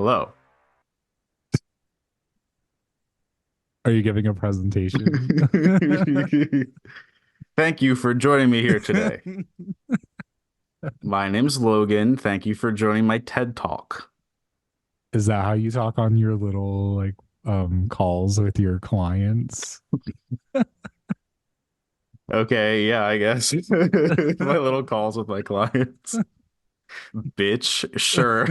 Hello. Are you giving a presentation? Thank you for joining me here today. My name's Logan. Thank you for joining my TED Talk. Is that how you talk on your little calls with your clients? Okay, yeah, I guess. My little calls with my clients. Bitch, sure.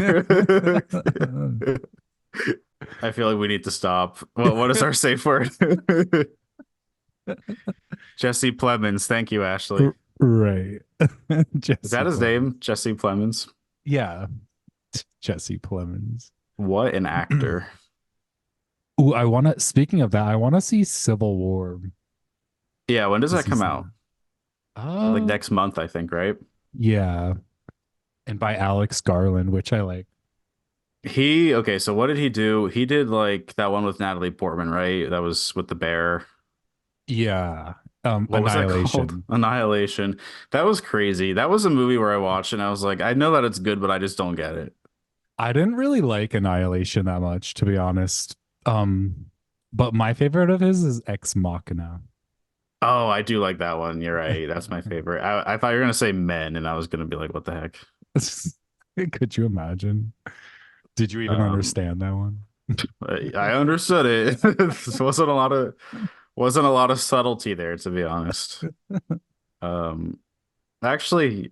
I feel like we need to stop. What is our safe word? Jesse Plemons. Thank you, Ashley. Right. Is Jesse that his Plemons. name? Jesse Plemons? Yeah, Jesse Plemons. What an actor. Ooh, I want to, speaking of that, I want to see Civil War. Yeah, when does Has that he come seen out? that? Like next month, I think, right? Yeah. And by Alex Garland, which I like. Okay, so what did he do? He did like that one with Natalie Portman, right? That was with the bear. Yeah. What was that called? Annihilation. Annihilation. That was crazy. That was a movie where I watched and I was like, I know that it's good, but I just don't get it. I didn't really like Annihilation that much, to be honest. Um, but my favorite of his is Ex Machina. Oh, I do like that one. You're right. That's my favorite. I thought you were gonna say Men, and I was gonna be like, what the heck? Could you imagine? Did you even Um, understand that one? I understood it. This wasn't a lot of subtlety there, to be honest. Um, I actually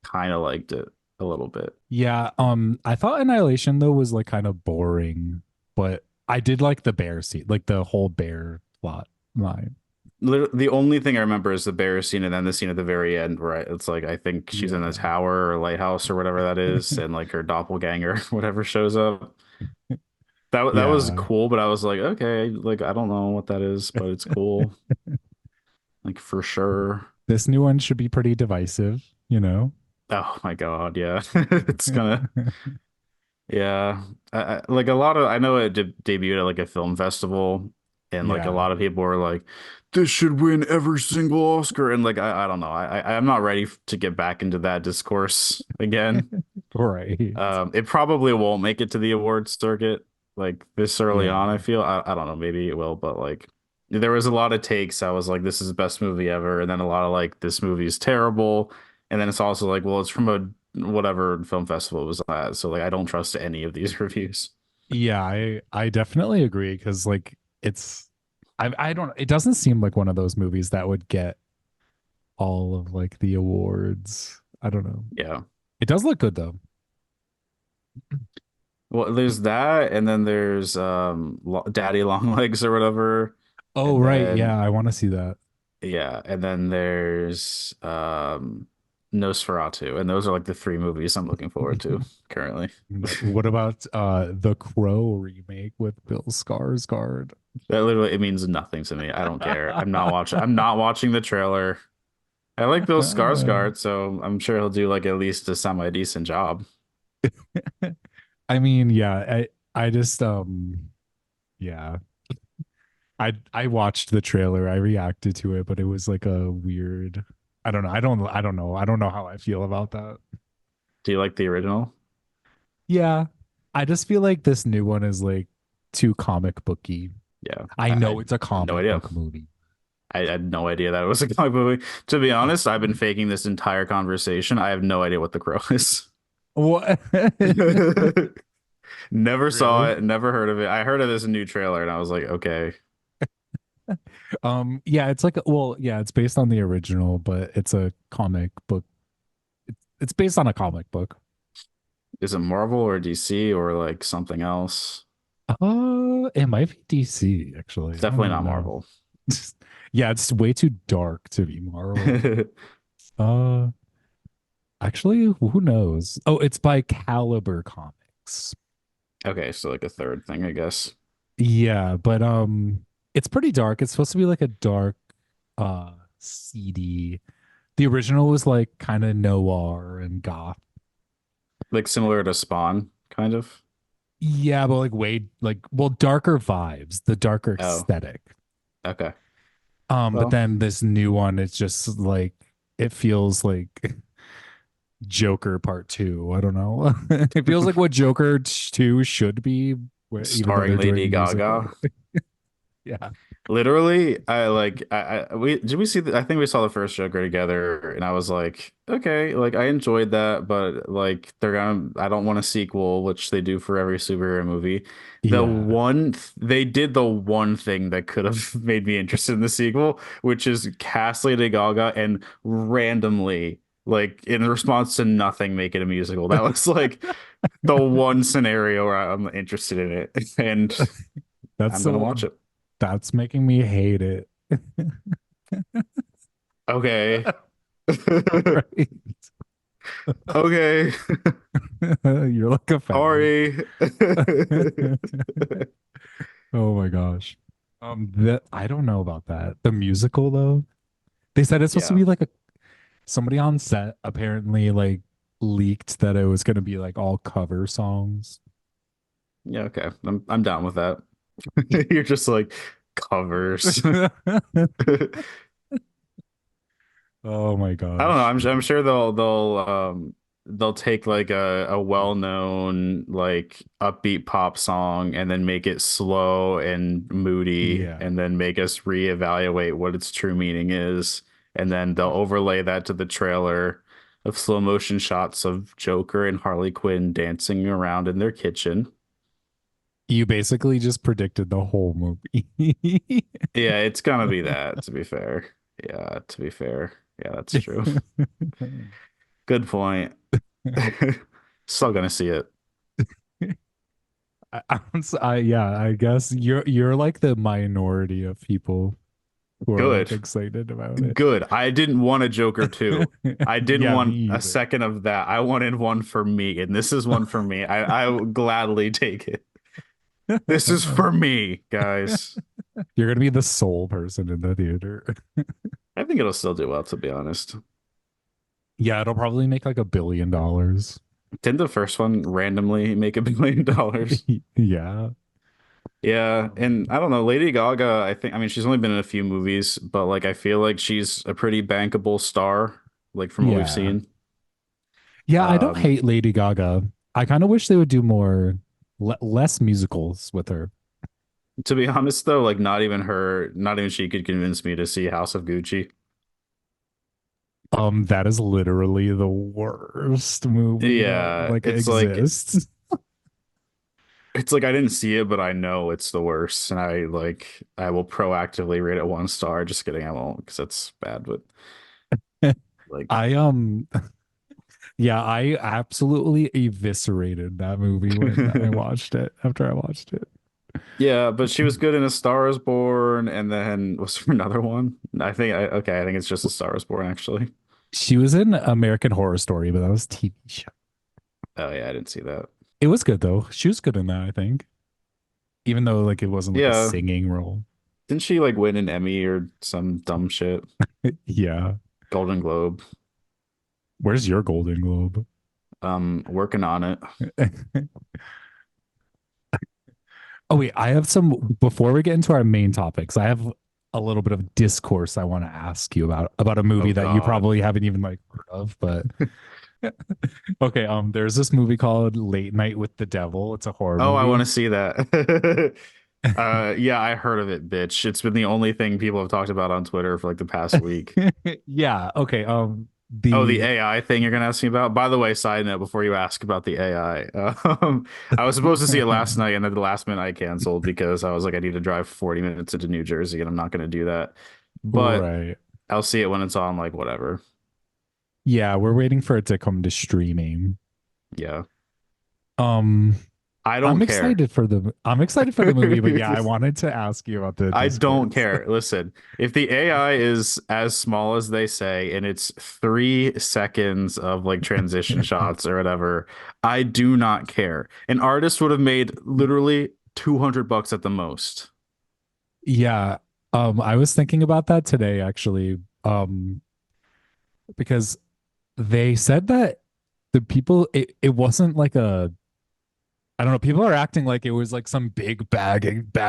kind of liked it a little bit. Yeah, I thought Annihilation though was like kind of boring, but I did like the bear scene, like the whole bear plot line. The only thing I remember is the bear scene and then the scene at the very end where it's like I think she's in a Yeah. tower or lighthouse or whatever that is, and like her doppelganger whatever shows up. That was Yeah. cool, but I was like, okay, like I don't know what that is, but it's cool, like for sure. This new one should be pretty divisive, you know? Oh my God, yeah, it's gonna, yeah. Like a lot of I know it debuted at like a film festival, and like a Yeah. lot of people were like, this should win every single Oscar, and like I don't know, I'm not ready to get back into that discourse again. Right. It probably won't make it to the awards circuit like this early Yeah. on. I feel I don't know, maybe it will, but like there was a lot of takes. I was like, this is the best movie ever, and then a lot of like this movie is terrible, and then it's also like, well, it's from a whatever film festival it was at, so like I don't trust any of these reviews. Yeah, I definitely agree because like it's I don't it doesn't seem like one of those movies that would get all of like the awards. I don't know. Yeah. It does look good though. Well, there's that, and then there's Daddy Long Legs or whatever, Oh and right, yeah, then I want to see that. yeah, and then there's Nosferatu, and those are like the three movies I'm looking forward to currently. What about the Crow remake with Bill Skarsgård? That literally it means nothing to me. I don't care. I'm not watching the trailer. I like Bill Skarsgård, so I'm sure he'll do like at least a semi-decent job. I mean, yeah, I just yeah. I watched the trailer. I reacted to it, but it was like a weird I don't know. I don't know. I don't know how I feel about that. Do you like the original? Yeah. I just feel like this new one is like too comic booky. Yeah, I I know had it's a no comic idea. book movie. I had no idea that it was a comic movie. To be honest, I've been faking this entire conversation. I have no idea what The Crow is. What? Never saw Really? it, never heard of it. I heard of this new trailer and I was like, okay, Yeah, it's like well, yeah, it's based on the original, but it's a comic book. It's based on a comic book. is it Marvel or DC or like something else? It might be DC actually. It's I don't definitely even not know. Marvel. Yeah, it's way too dark to be Marvel. Uh, Actually, who knows? Oh, it's by Caliber Comics. Okay, so like a third thing, I guess. Yeah, but it's pretty dark. It's supposed to be like a dark seedy. The original was like kind of noir and goth. Like similar to Spawn, kind of. Yeah, but like way like well darker vibes, the darker Oh, aesthetic. okay. But Well, then this new one it's just like it feels like Joker Part Two. I don't know. It feels like what Joker 2 should be, even though Starring they're doing Lady a musical. Gaga. Yeah. Literally, we did we see I think we saw the first Joker together, and I was like, okay, like I enjoyed that, but like I don't want a sequel, which they do for every superhero movie. Yeah. They did the one thing that could have made me interested in the sequel, which is cast Lady Gaga and randomly, like in response to nothing, make it a musical. That was like the one scenario where I'm interested in it, and That's I'm gonna so watch it. that's making me hate it. Okay. Right. Okay. You're like a fan. Sorry. Oh my gosh. That I don't know about that. The musical though. They said it's supposed to Yeah. be like a somebody on set apparently like leaked that it was gonna be like all cover songs. Yeah, okay. I'm down with that. You're just like covers. Oh my I don't know. gosh. I'm sure they'll take like a well-known like upbeat pop song and then make it slow and moody Yeah. and then make us reevaluate what its true meaning is. And then they'll overlay that to the trailer of slow motion shots of Joker and Harley Quinn dancing around in their kitchen. You basically just predicted the whole movie. Yeah, it's gonna be that, to be fair. Yeah, to be fair. Yeah, that's true. Good point. Still gonna see it. Yeah, I guess you're like the minority of people who are like Good. excited about it. Good. I didn't want a Joker 2. I didn't Yeah, me want a either. second of that. I wanted one for me, and this is one for me. I will gladly take it. This is for me, guys. You're gonna be the sole person in the theater. I think it'll still do well, to be honest. Yeah, it'll probably make like $1 billion. Didn't the first one randomly make $1 billion? Yeah. Yeah, Um, and I don't know, Lady Gaga, I mean, she's only been in a few movies, but like I feel like she's a pretty bankable star, like from what we've yeah. seen. Yeah, I don't Um, hate Lady Gaga. I kind of wish they would do more less musicals with her. to be honest though, like not even she could convince me to see House of Gucci. That is literally the worst movie that Yeah, like exists. it's like I didn't see it, but I know it's the worst, and I will proactively rate it 1 star. Just kidding, I won't because that's bad. But like, I yeah, I absolutely eviscerated that movie when I watched it after I watched it. yeah, but she was good in A Star Is Born, and then was there another one? I think it's just A Star Is Born actually. She was in American Horror Story, but that was TV show. Oh yeah, I didn't see that. It was good though. She was good in that, I think. Even though like it wasn't like a Yeah, singing role. didn't she like win an Emmy or some dumb shit? Yeah. Golden Globe. Where's your Golden Globe? Working on it. Oh wait, I have some before we get into our main topics. I have a little bit of discourse I want to ask you about a Oh movie that you God. probably haven't even like heard of, but okay, there's this movie called Late Night with the Devil. It's a horror Oh, I want movie. to see that. Yeah, I heard of it, bitch. It's been the only thing people have talked about on Twitter for like the past week. Yeah, okay. Oh, the The AI thing you're gonna ask me about. By the way, side note before you ask about the AI, I was supposed to see it last night, and then the last minute I canceled because I was like, I need to drive 40 minutes into New Jersey, and I'm not gonna do that. But right. I'll see it when it's on, like whatever. Yeah, we're waiting for it to come to streaming. Yeah, Um I don't care. I'm excited for the movie, but yeah, I wanted to ask you about the I don't discourse. care. Listen, if the AI is as small as they say and it's 3 seconds of like transition shots or whatever, I do not care. An artist would have made literally $200 at the most. Yeah. I was thinking about that today actually. Because they said that it wasn't like I don't know. People are acting like it was like some big bad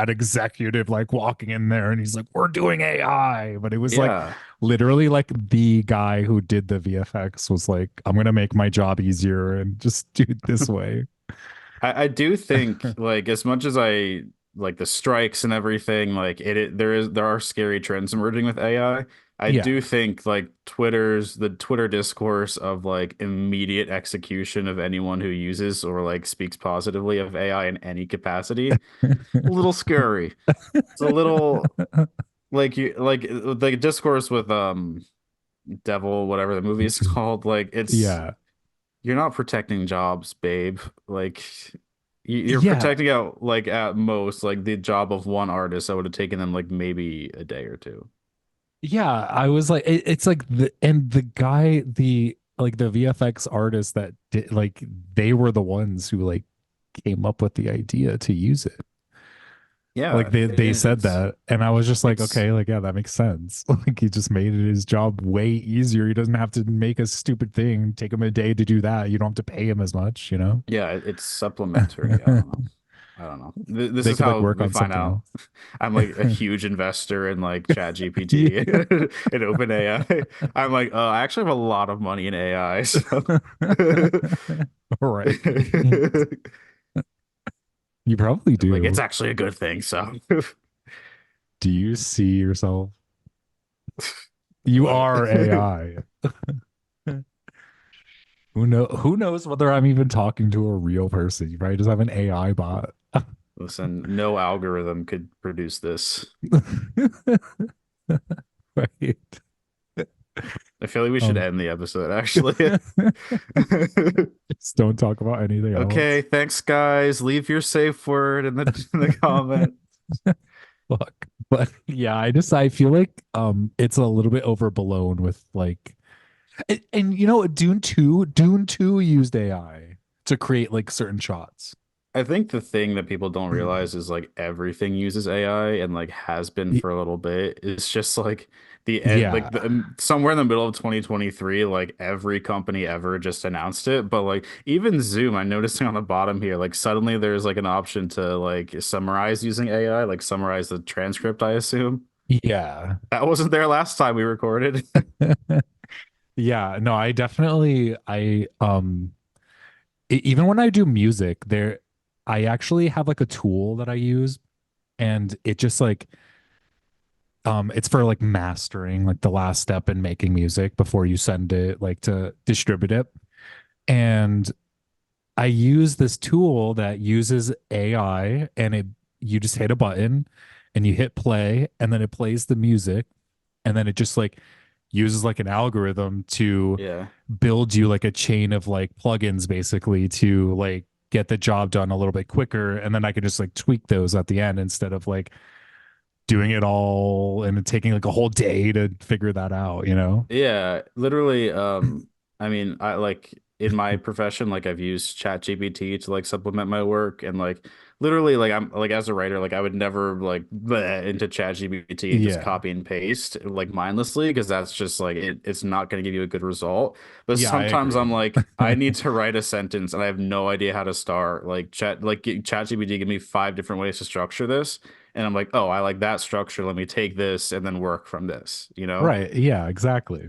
executive like walking in there and he's like, "We're doing AI," but it was like Yeah. literally like the guy who did the VFX was like, "I'm gonna make my job easier and just do it this way." I do think like as much as I like the strikes and everything, like there are scary trends emerging with AI. I Yeah. do think like the Twitter discourse of like immediate execution of anyone who uses or like speaks positively of AI in any capacity, a little scary. It's a little like you like discourse with Devil, whatever the movie is called, like it's Yeah. you're not protecting jobs, babe. Like you're Yeah. protecting out like at most like the job of one artist that would have taken them like maybe a day or two. Yeah. I was like, it's like the guy, the like the VFX artist that did like they were the ones who like came up with the idea to use it. Like Yeah, they and said that, and I was just like, it's okay, like yeah, that makes sense. Like he just made his job way easier. He doesn't have to make a stupid thing, take him a day to do that. You don't have to pay him as much, you know? yeah, it's supplementary. I don't know. I don't know. This They is could like how work we on find something out else. I'm like a huge investor in like ChatGPT Yeah. and OpenAI. I'm like, I actually have a lot of money in AI, so Right. You probably like it's do. actually a good thing. So Do you see yourself? You what? are AI. Who knows whether I'm even talking to a real person? You probably just have an AI bot. Listen, no algorithm could produce this. Right. I feel like we should Um, end the episode, actually. just don't talk about anything Okay, else. thanks, guys. Leave your safe word in the comment. Fuck. But yeah, I feel like it's a little bit overblown with like and you know Dune 2 used AI to create like certain shots. I think the thing that people don't realize is like everything uses AI and like has been Y- for a little bit. It's just like the end, Yeah. like somewhere in the middle of 2023, like every company ever just announced it. But like even Zoom, I'm noticing on the bottom here, like suddenly there's like an option to like summarize using AI, like summarize the transcript, I assume. Yeah. That wasn't there last time we recorded. Yeah, no, I definitely even when I do music, there I actually have like a tool that I use and it just like it's for like mastering, like the last step in making music before you send it like to distribute it. And I use this tool that uses AI and it you just hit a button and you hit play and then it plays the music and then it just like uses like an algorithm to Yeah. build you like a chain of like plugins basically to like get the job done a little bit quicker and then I can just like tweak those at the end instead of like doing it all and taking like a whole day to figure that out, you know? Yeah, literally, I mean, I like in my profession, like I've used ChatGPT to like supplement my work and like literally like I'm like as a writer, like I would never like bleh into ChatGPT and just Yeah. copy and paste like mindlessly because that's just like it's not going to give you a good result. But Yeah, I sometimes agree. I'm like, I need to write a sentence and I have no idea how to start. Like ChatGPT give me five different ways to structure this. And I'm like, oh, I like that structure. Let me take this and then work from this, you know? Right. Yeah, exactly.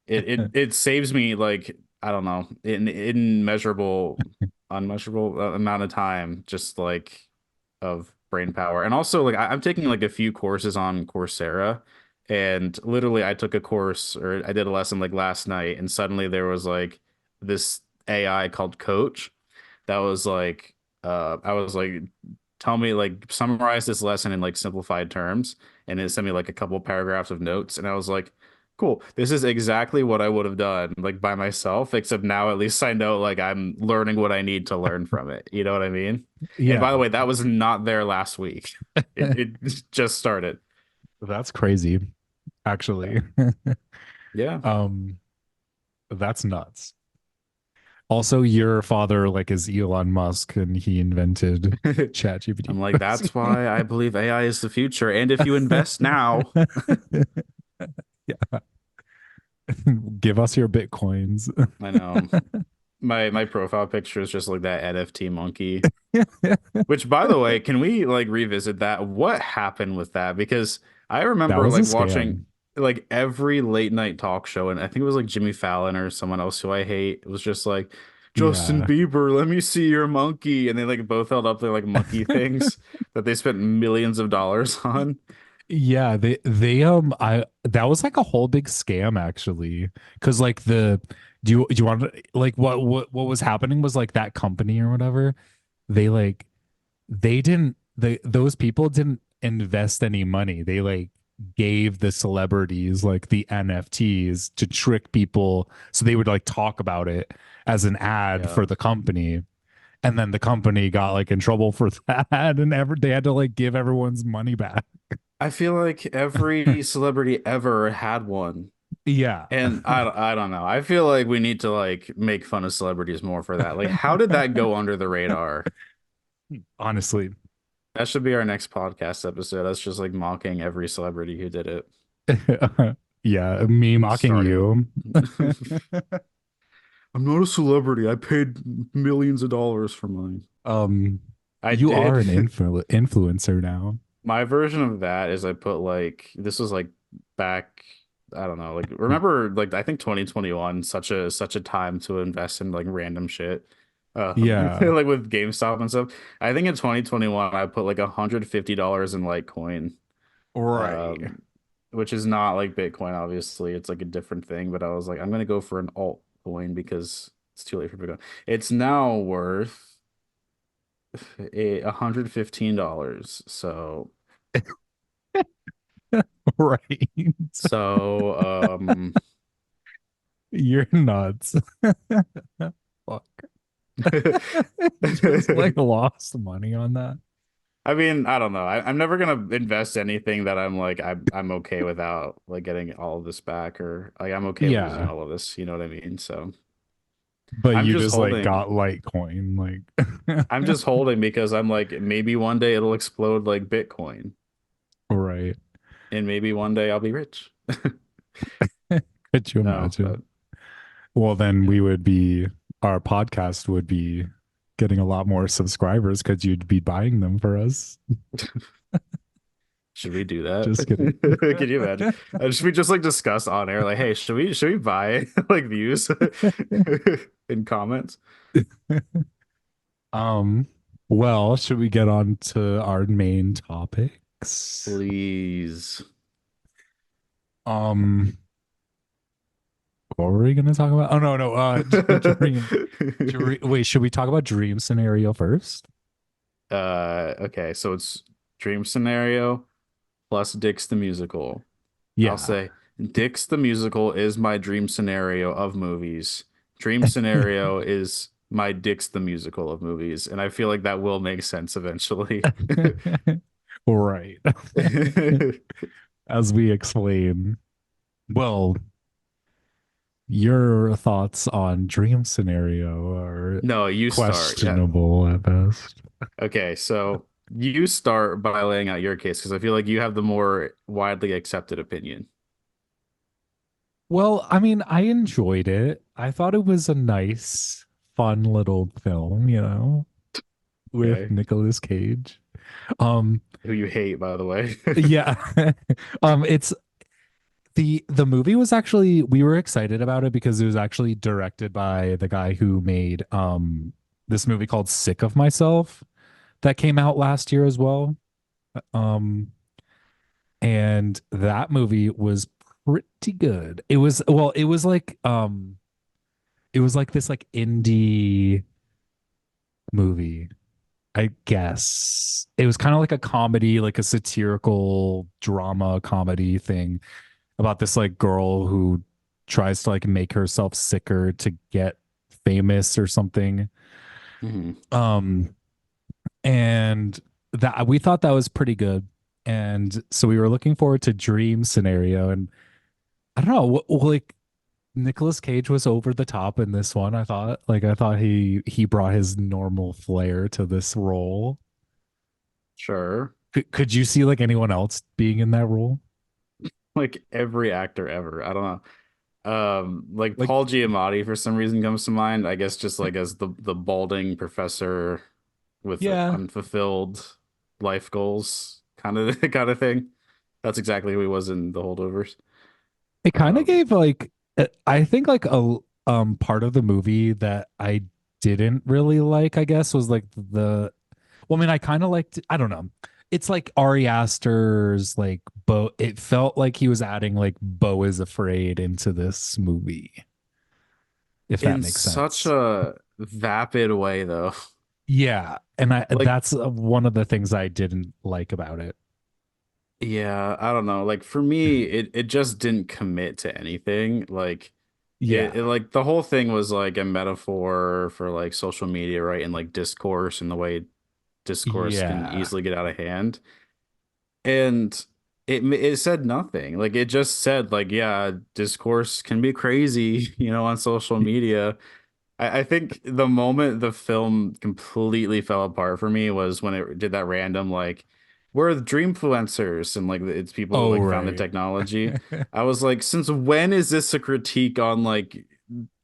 It saves me like I don't know in measurable unmeasurable amount of time just like of brain power and also like I'm taking like a few courses on Coursera and literally I took a course or I did a lesson like last night and suddenly there was like this AI called Coach that was like I was like tell me like summarize this lesson in like simplified terms and it sent me like a couple paragraphs of notes and I was like cool. This is exactly what I would have done like by myself, except now at least I know like I'm learning what I need to learn from it. You know what I mean? And by the Yeah. way, that was not there last week. It just started. That's crazy, Yeah. actually. Yeah. um, that's nuts. Also, your father like is Elon Musk and he invented ChatGPT. I'm like, that's why I believe AI is the future. And if you invest now, Yeah. Give us your bitcoins. I know my profile picture is just like that NFT monkey. Which, by the way, can we like revisit that? What happened with that? Because I That remember was a like watching scam. like every late night talk show, and I think it was like Jimmy Fallon or someone else who I hate. It was just like, Justin Yeah. Bieber, let me see your monkey. And they like both held up their like monkey things that they spent millions of dollars on. Yeah, they I that was like a whole big scam actually. Cause like the do you want to like what was happening was like that company or whatever, they like they didn't those people didn't invest any money. They like gave the celebrities like the NFTs to trick people so they would like talk about it as an ad Yeah. for the company. And then the company got like in trouble for that and they had to like give everyone's money back. I feel like every celebrity ever had one. Yeah. And I don't know. I feel like we need to like make fun of celebrities more for that. Like, how did that go under the radar? Honestly. That should be our next podcast episode. That's just like mocking every celebrity who did it. Yeah, me mocking Starting. you. I'm not a celebrity. I paid millions of dollars for mine. um I you did. are an influencer now. My version of that is I put like this was like back I don't know, like remember like I think 2021 such a time to invest in like random shit. Yeah. Like with GameStop and stuff. I think in 2021 I put like $150 in Litecoin. Right. Um which is not like Bitcoin obviously. It's like a different thing, but I was like I'm gonna go for an altcoin because it's too late for Bitcoin. It's now worth $115. So Right. so You're nuts. Fuck. You just like lost money on that. I mean, I don't know. I'm never gonna invest anything that I'm like I'm okay without like getting all of this back or like I'm okay losing Yeah. all of this. You know what I mean? So But I'm you just just like holding. got Litecoin. Like I'm just holding because I'm like maybe one day it'll explode like Bitcoin, right. and maybe one day I'll be rich. Could you No, but imagine? Well, then yeah. we would be our podcast would be getting a lot more subscribers because you'd be buying them for us. Should we do that? Just kidding. Can you imagine? Should we just like discuss on air like, hey, should we buy like views in comments? um, well, should we get on to our main topics? Please. Um, what were we gonna talk about? Oh no, no, wait, should we talk about dream scenario first? Okay, so it's dream scenario plus Dick's the musical. I'll Yeah. say Dick's the musical is my dream scenario of movies. Dream scenario is my Dick's the musical of movies, and I feel like that will make sense eventually. Right. As we explain. Well, your thoughts on dream scenario are No, you start. Yeah. questionable at best. Okay, so you start by laying out your case because I feel like you have the more widely accepted opinion. Well, I mean, I enjoyed it. I thought it was a nice, fun little film, with Okay. Nicolas Cage. Um, Who you hate, by the way. yeah. It's the movie was actually we were excited about it because it was actually directed by the guy who made this movie called Sick of Myself that came out last year as well. Um and that movie was pretty good. It was well, it was like this like indie movie, I guess. It was kind of like a comedy, like a satirical drama comedy thing about this like girl who tries to like make herself sicker to get famous or something. Mhm. Um and that we thought that was pretty good. And so we were looking forward to Dream Scenario, and I don't know, like Nicolas Cage was over the top in this one. I thought he brought his normal flair to this role. Sure. Could you see like anyone else being in that role? Like every actor ever. I don't know. Like Like Paul Giamatti for some reason comes to mind. I guess just like as the balding professor. with Yeah. unfulfilled life goals, kind of kind of thing. That's exactly who he was in The Holdovers. It kind of Um, gave like I think like a part of the movie that I didn't really like, I guess, was like the well, I mean, I kind of liked I don't know. It's like Ari Aster's like Bo it felt like he was adding like Bo is Afraid into this movie, if that in makes such sense. a vapid way, though. Yeah, and I Like, that's one of the things I didn't like about it. yeah, I don't know. Like for me, it just didn't commit to anything. Like Yeah. like the whole thing was like a metaphor for like social media, right? And like discourse and the way discourse can Yeah. easily get out of hand. And it said nothing. Like it just said like, yeah, discourse can be crazy, on social media. I think the moment the film completely fell apart for me was when it did that random like we're the dreamfluencers and like it's people who Oh, like found the right. technology. I was like, since when is this a critique on like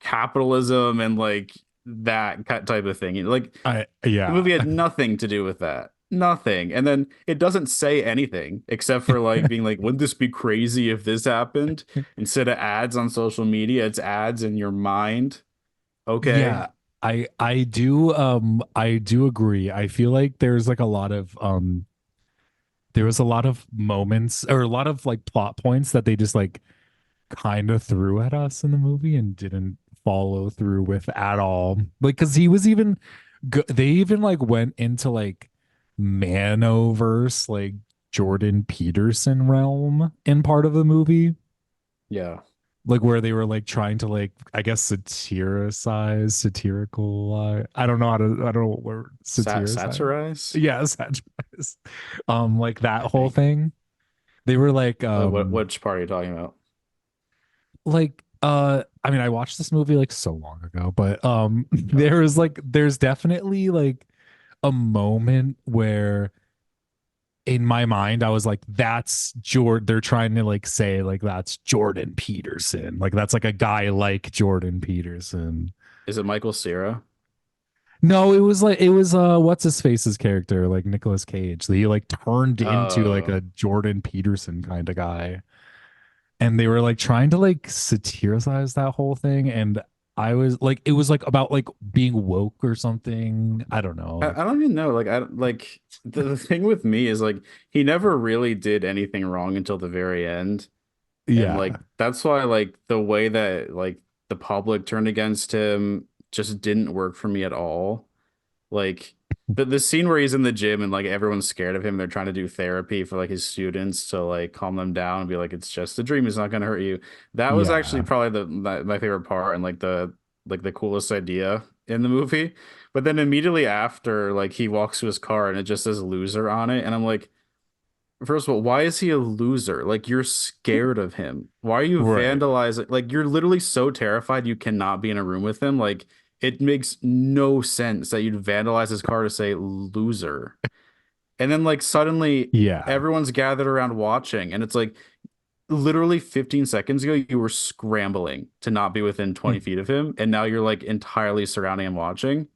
capitalism and like that type of thing? Like the Yeah. movie had nothing to do with that. Nothing. And then it doesn't say anything except for like being like, wouldn't this be crazy if this happened? Instead of ads on social media, it's ads in your mind. Okay. Yeah, I do agree. I feel like there's like a lot of there was a lot of moments or a lot of like plot points that they just like kind of threw at us in the movie and didn't follow through with at all. Like cuz he was even they even like went into like Manoverse like Jordan Peterson realm in part of the movie, Yeah. like where they were like trying to like I guess satirical I don't know how to I don't know what word satirize. Satirize? Yeah, satirize. Like that whole thing. They were Which part are you talking about? like I mean I watched this movie like so long ago, but Oh, there's definitely like a moment where in my mind, I was like, that's Jordan. They're trying to like say like that's Jordan Peterson. Like that's like a guy like Jordan Peterson. is it Michael Cera? No, it was like it was what's his face's character, like Nicolas Cage. He like turned into like Oh, a Jordan Peterson kind of guy. And they were like trying to like satirize that whole thing. And I was like, it was like about like being woke or something. I don't know. I don't even know. Like, I like the thing with me is like he never really did anything wrong until the very end, and like Yeah. that's why like the way that like the public turned against him just didn't work for me at all. Like the scene where he's in the gym and like everyone's scared of him, they're trying to do therapy for like his students to like calm them down and be like, it's just a dream, it's not gonna hurt you. That was actually Yeah. probably my favorite part and like the coolest idea in the movie. But then immediately after, like he walks to his car and it just says loser on it, and I'm like, first of all, why is he a loser? Like you're scared of him. Why are you Right. vandalizing? Like you're literally so terrified you cannot be in a room with him. Like it makes no sense that you'd vandalize his car to say loser. And then like suddenly Yeah. everyone's gathered around watching and it's like literally 15 seconds ago you were scrambling to not be within 20 feet of him and now you're like entirely surrounding him watching.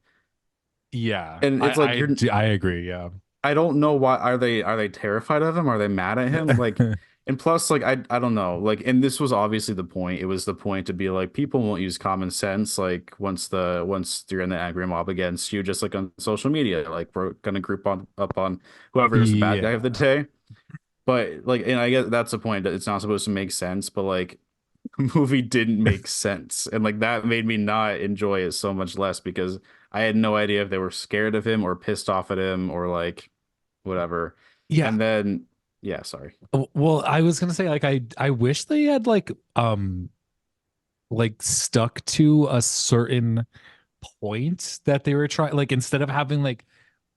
Yeah, And it's like you're I agree. Yeah, I don't know why are they terrified of him? Are they mad at him? Like, and plus, like I don't know. Like, and this was obviously the point. It was the point to be like people won't use common sense. Like once you're in the angry mob against you, just like on social media, like we're gonna group on up on whoever's the bad guy of the yeah, day. But like, and I guess that's the point that it's not supposed to make sense. But like, the movie didn't make sense, and like that made me not enjoy it so much less because I had no idea if they were scared of him or pissed off at him or like whatever. yeah. And then, yeah, sorry. Well, I was gonna say like I wish they had like stuck to a certain point that they were trying. Like instead of having like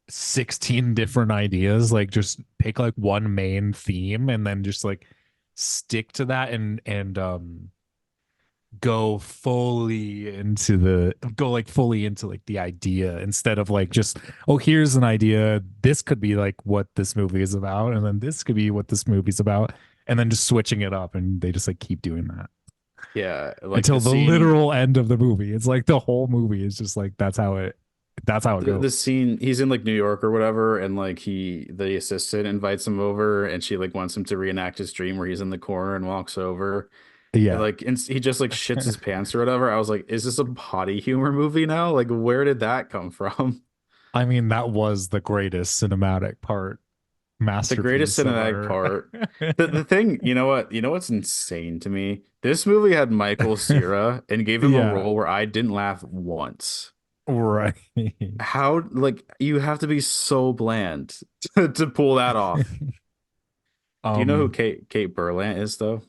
16 different ideas, like just pick like one main theme and then just like stick to that and go like fully into like the idea instead of like just oh here's an idea, this could be like what this movie is about and then this could be what this movie's about, and then just switching it up, and they just like keep doing that Yeah, like until the the scene. literal end of the movie. It's like the whole movie is just like that's how it That's how it the goes. scene he's in like New York or whatever, and like the assistant invites him over, and she like wants him to reenact his dream where he's in the corner and walks over, and Yeah. like and he just like shits his pants or whatever. I was like, is this a potty humor movie now? Like, where did that come from? I mean, that was the greatest cinematic part, The greatest masterpiece of cinematic our. part. The thing, you know what's insane to me? This movie had Michael Cera and gave him a Yeah, role where I didn't laugh once. right. How, like, you have to be so bland to pull that off. Do you know who um, Kate Berlant is though?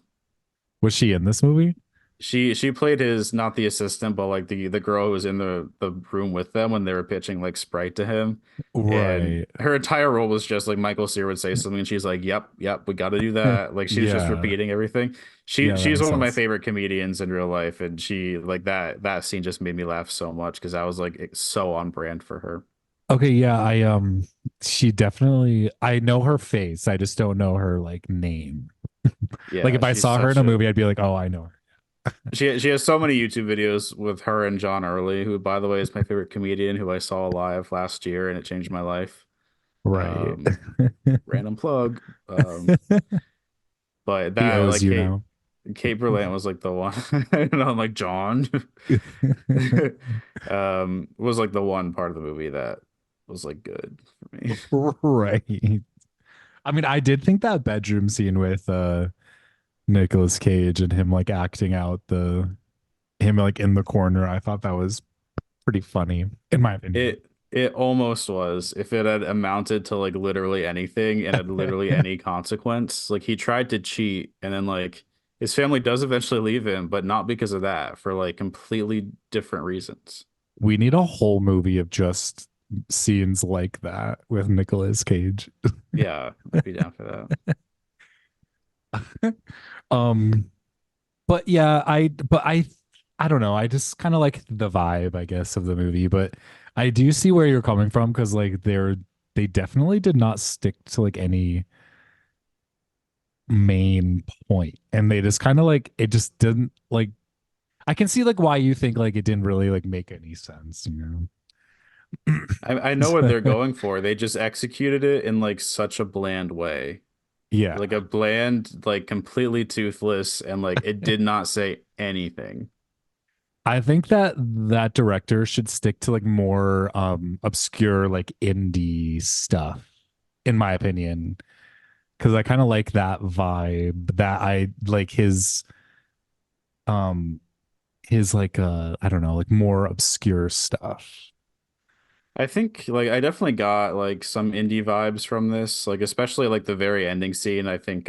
was she in this movie? She played his, not the assistant, but like the girl who was in the room with them when they were pitching like Sprite to him. And Right. her entire role was just like Michael Cera would say something and she's like, "Yep, yep, we got to do that." Like she was just Yeah. repeating everything. Yeah, that She's makes one of my sense. favorite comedians in real life, and she like that scene just made me laugh so much because I was like it's so on brand for her. Okay, yeah, she definitely I know her face. I just don't know her like name. Like Yeah, if I she's saw her in such a a movie, I'd be like, "Oh, I know her." she has so many YouTube videos with her and John Early, who by the way is my favorite comedian who I saw live last year and it changed my life. Right. Um, Random plug. But He that owes like you now. Kate Berlant was like the one, and I'm like John, was like the one part of the movie that was like good for me. Right. I mean, I did think that bedroom scene with Nicolas Cage and him like acting out the him like in the corner, I thought that was pretty funny in my opinion. It almost was if it had amounted to like literally anything and had literally any consequence. Like he tried to cheat, and then like his family does eventually leave him, but not because of that, for like completely different reasons. We need a whole movie of just scenes like that with Nicolas Cage. Yeah, I'd be down for that. um but yeah, I don't know. I just kind of like the vibe, I guess, of the movie, but I do see where you're coming from because like they definitely did not stick to like any main point, and they just kind of like it just didn't like. I can see like why you think like it didn't really like make any sense, you I know what know? they're going for. They just executed it in like such a bland way. Yeah. Like a bland, like completely toothless, and like it did not say anything. I think that that director should stick to like more obscure like indie stuff in my opinion, because I kind of like that vibe, that I like um his like I don't know, like more obscure stuff. I think like I definitely got like some indie vibes from this, like especially like the very ending scene. I think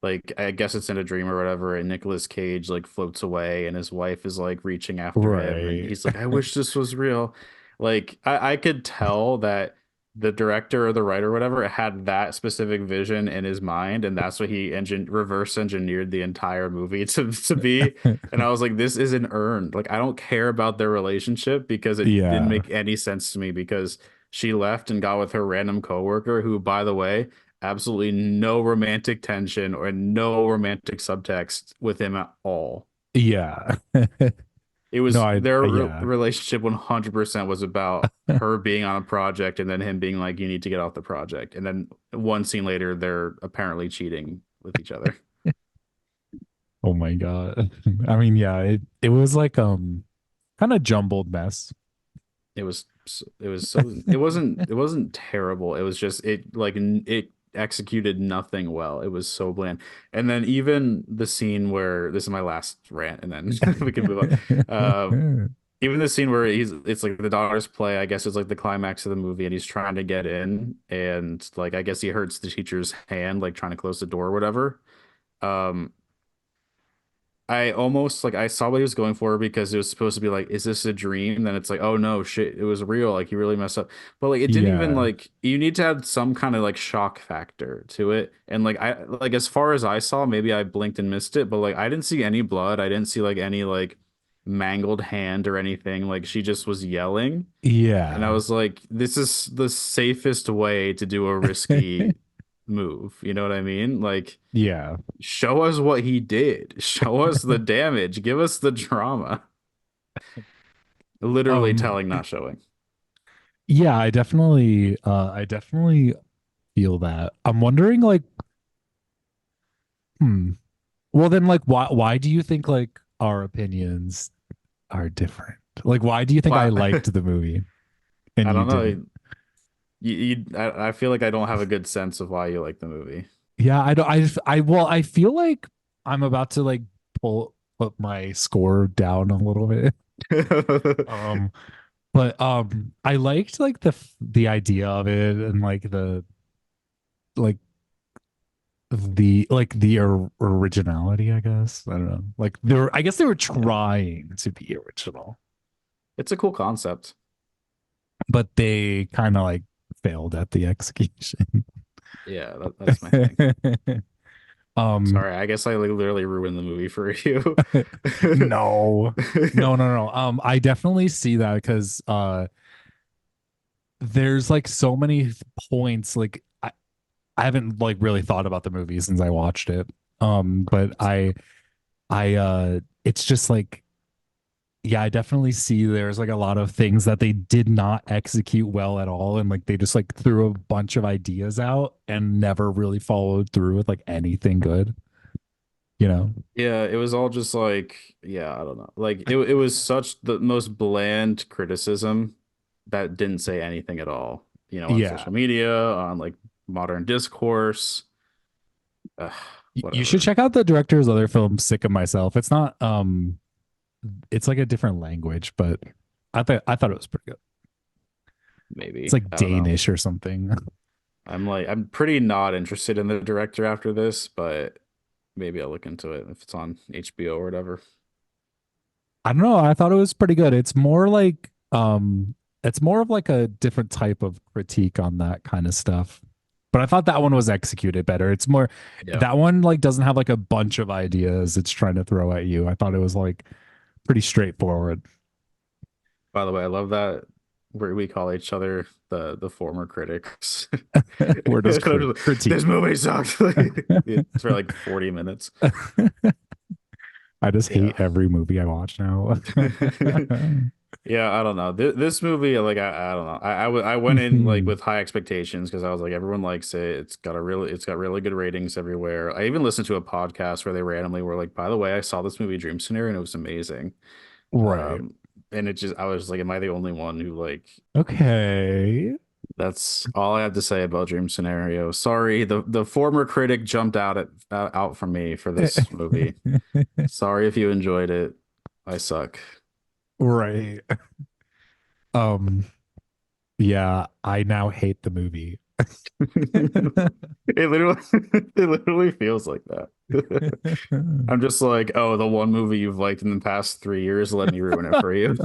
like I guess it's in a dream or whatever, and Nicolas Cage like floats away and his wife is like reaching after him and Right. he's like, I wish this was real. Like I could tell that the director or the writer or whatever had that specific vision in his mind, and that's what he reverse engineered the entire movie to be. And I was like, this isn't earned. Like I don't care about their relationship because it didn't Yeah. make any sense to me because she left and got with her random coworker who, by the way, absolutely no romantic tension or no romantic subtext with him at all. Yeah. It No, was their yeah. relationship 100% was about her being on a project and then him being like, you need to get off the project. And then one scene later, they're apparently cheating with each other. Oh my God. I mean, yeah, it was like kind of jumbled mess. It was so it wasn't terrible. It was just it like it executed nothing well. It was so bland. And then even the scene where this is my last rant, and then we can move on. Even the scene where it's like the daughter's play, I guess it's like the climax of the movie, and he's trying to get in, and like I guess he hurts the teacher's hand, like trying to close the door or whatever. Um, I almost like I saw what he was going for because it was supposed to be like, is this a dream? Then it's like, oh no, shit, it was real. Like he really messed up. But like it didn't even Yeah. like you need to have some kind of like shock factor to it. And like I like as far as I saw, maybe I blinked and missed it, but like I didn't see any blood. I didn't see like any like mangled hand or anything. Like she just was yelling. And I Yeah. was like, this is the safest way to do a risky move. You know what I mean? Like Yeah. show us what he did. Show us the damage. Give us the drama. Literally Um telling, not showing. Yeah, I definitely feel that. I'm wondering like, hmm. Well then like why do you think like our opinions are different? Like why do you think I Wow. liked the movie and I you don't know. didn't? I feel like I don't have a good sense of why you like the movie. Yeah, I don't well, I feel like I'm about to like put my score down a little bit. Um but I liked like the idea of it and like the originality, I guess. I don't know. Like I guess they were Yeah, trying to be original, it's a cool concept. but they kind of like failed at the execution. Yeah, that's my thing. um Sorry, I guess I like literally ruined the movie for you. no. No. I definitely see that because there's like so many points like I haven't like really thought about the movie since I watched it. But I it's just like yeah, I definitely see there's like a lot of things that they did not execute well at all. And like they just like threw a bunch of ideas out and never really followed through with like anything good, you know? Yeah, it was all just like, yeah, I don't know. Like it was such the most bland criticism that didn't say anything at all, on Yeah. social media, on like modern discourse. Ugh, You should whatever. check out the director's other film, Sick of Myself. It's not it's like a different language, but I thought it was pretty good. It's Maybe. like I don't know. Danish or something. I'm pretty not interested in the director after this, but maybe I'll look into it if it's on HBO or whatever. I don't know. I thought it was pretty good. It's more of like a different type of critique on that kind of stuff. But I thought that one was executed better. It's more Yeah. that one like doesn't have like a bunch of ideas it's trying to throw at you. I thought it was like pretty straightforward. By the way, I love that we call each other the former critics. Where does This critique? movie sucks. It's for like 40 minutes. I just Yeah. hate every movie I watch now. Yeah, I don't know. This movie, like, I don't know. I went in like with high expectations because I was like, everyone likes it. It's got really good ratings everywhere. I even listened to a podcast where they randomly were like, by the way, I saw this movie Dream Scenario and it was amazing. Right. Um, and I was like, am I the only one who like Okay. that's all I have to say about Dream Scenario. Sorry, the former critic jumped out from me for this movie. Sorry if you enjoyed it. I suck. Right. Um, yeah, I now hate the movie. It literally it literally feels like that. I'm just like, oh, the one movie you've liked in the past 3 years, let me ruin it for you.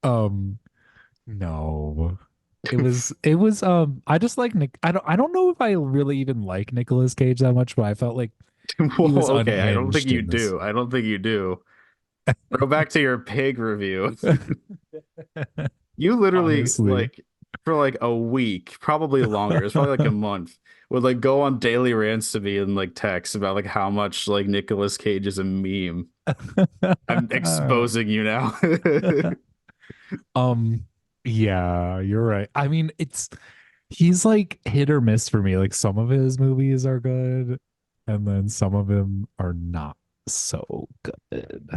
um, no. It was I just like Nick I don't know if I really even like Nicolas Cage that much, but I felt like he Well, was okay, I don't think unhinged you in this. do. I don't think you do. Go back to your pig review. You literally Honestly. like for like a week, probably longer. It's probably like a month. Would like go on daily rants to me and like text about like how much like Nicolas Cage is a meme. I'm exposing you now. um yeah, you're right. I mean, he's like hit or miss for me. Like some of his movies are good and then some of them are not so good.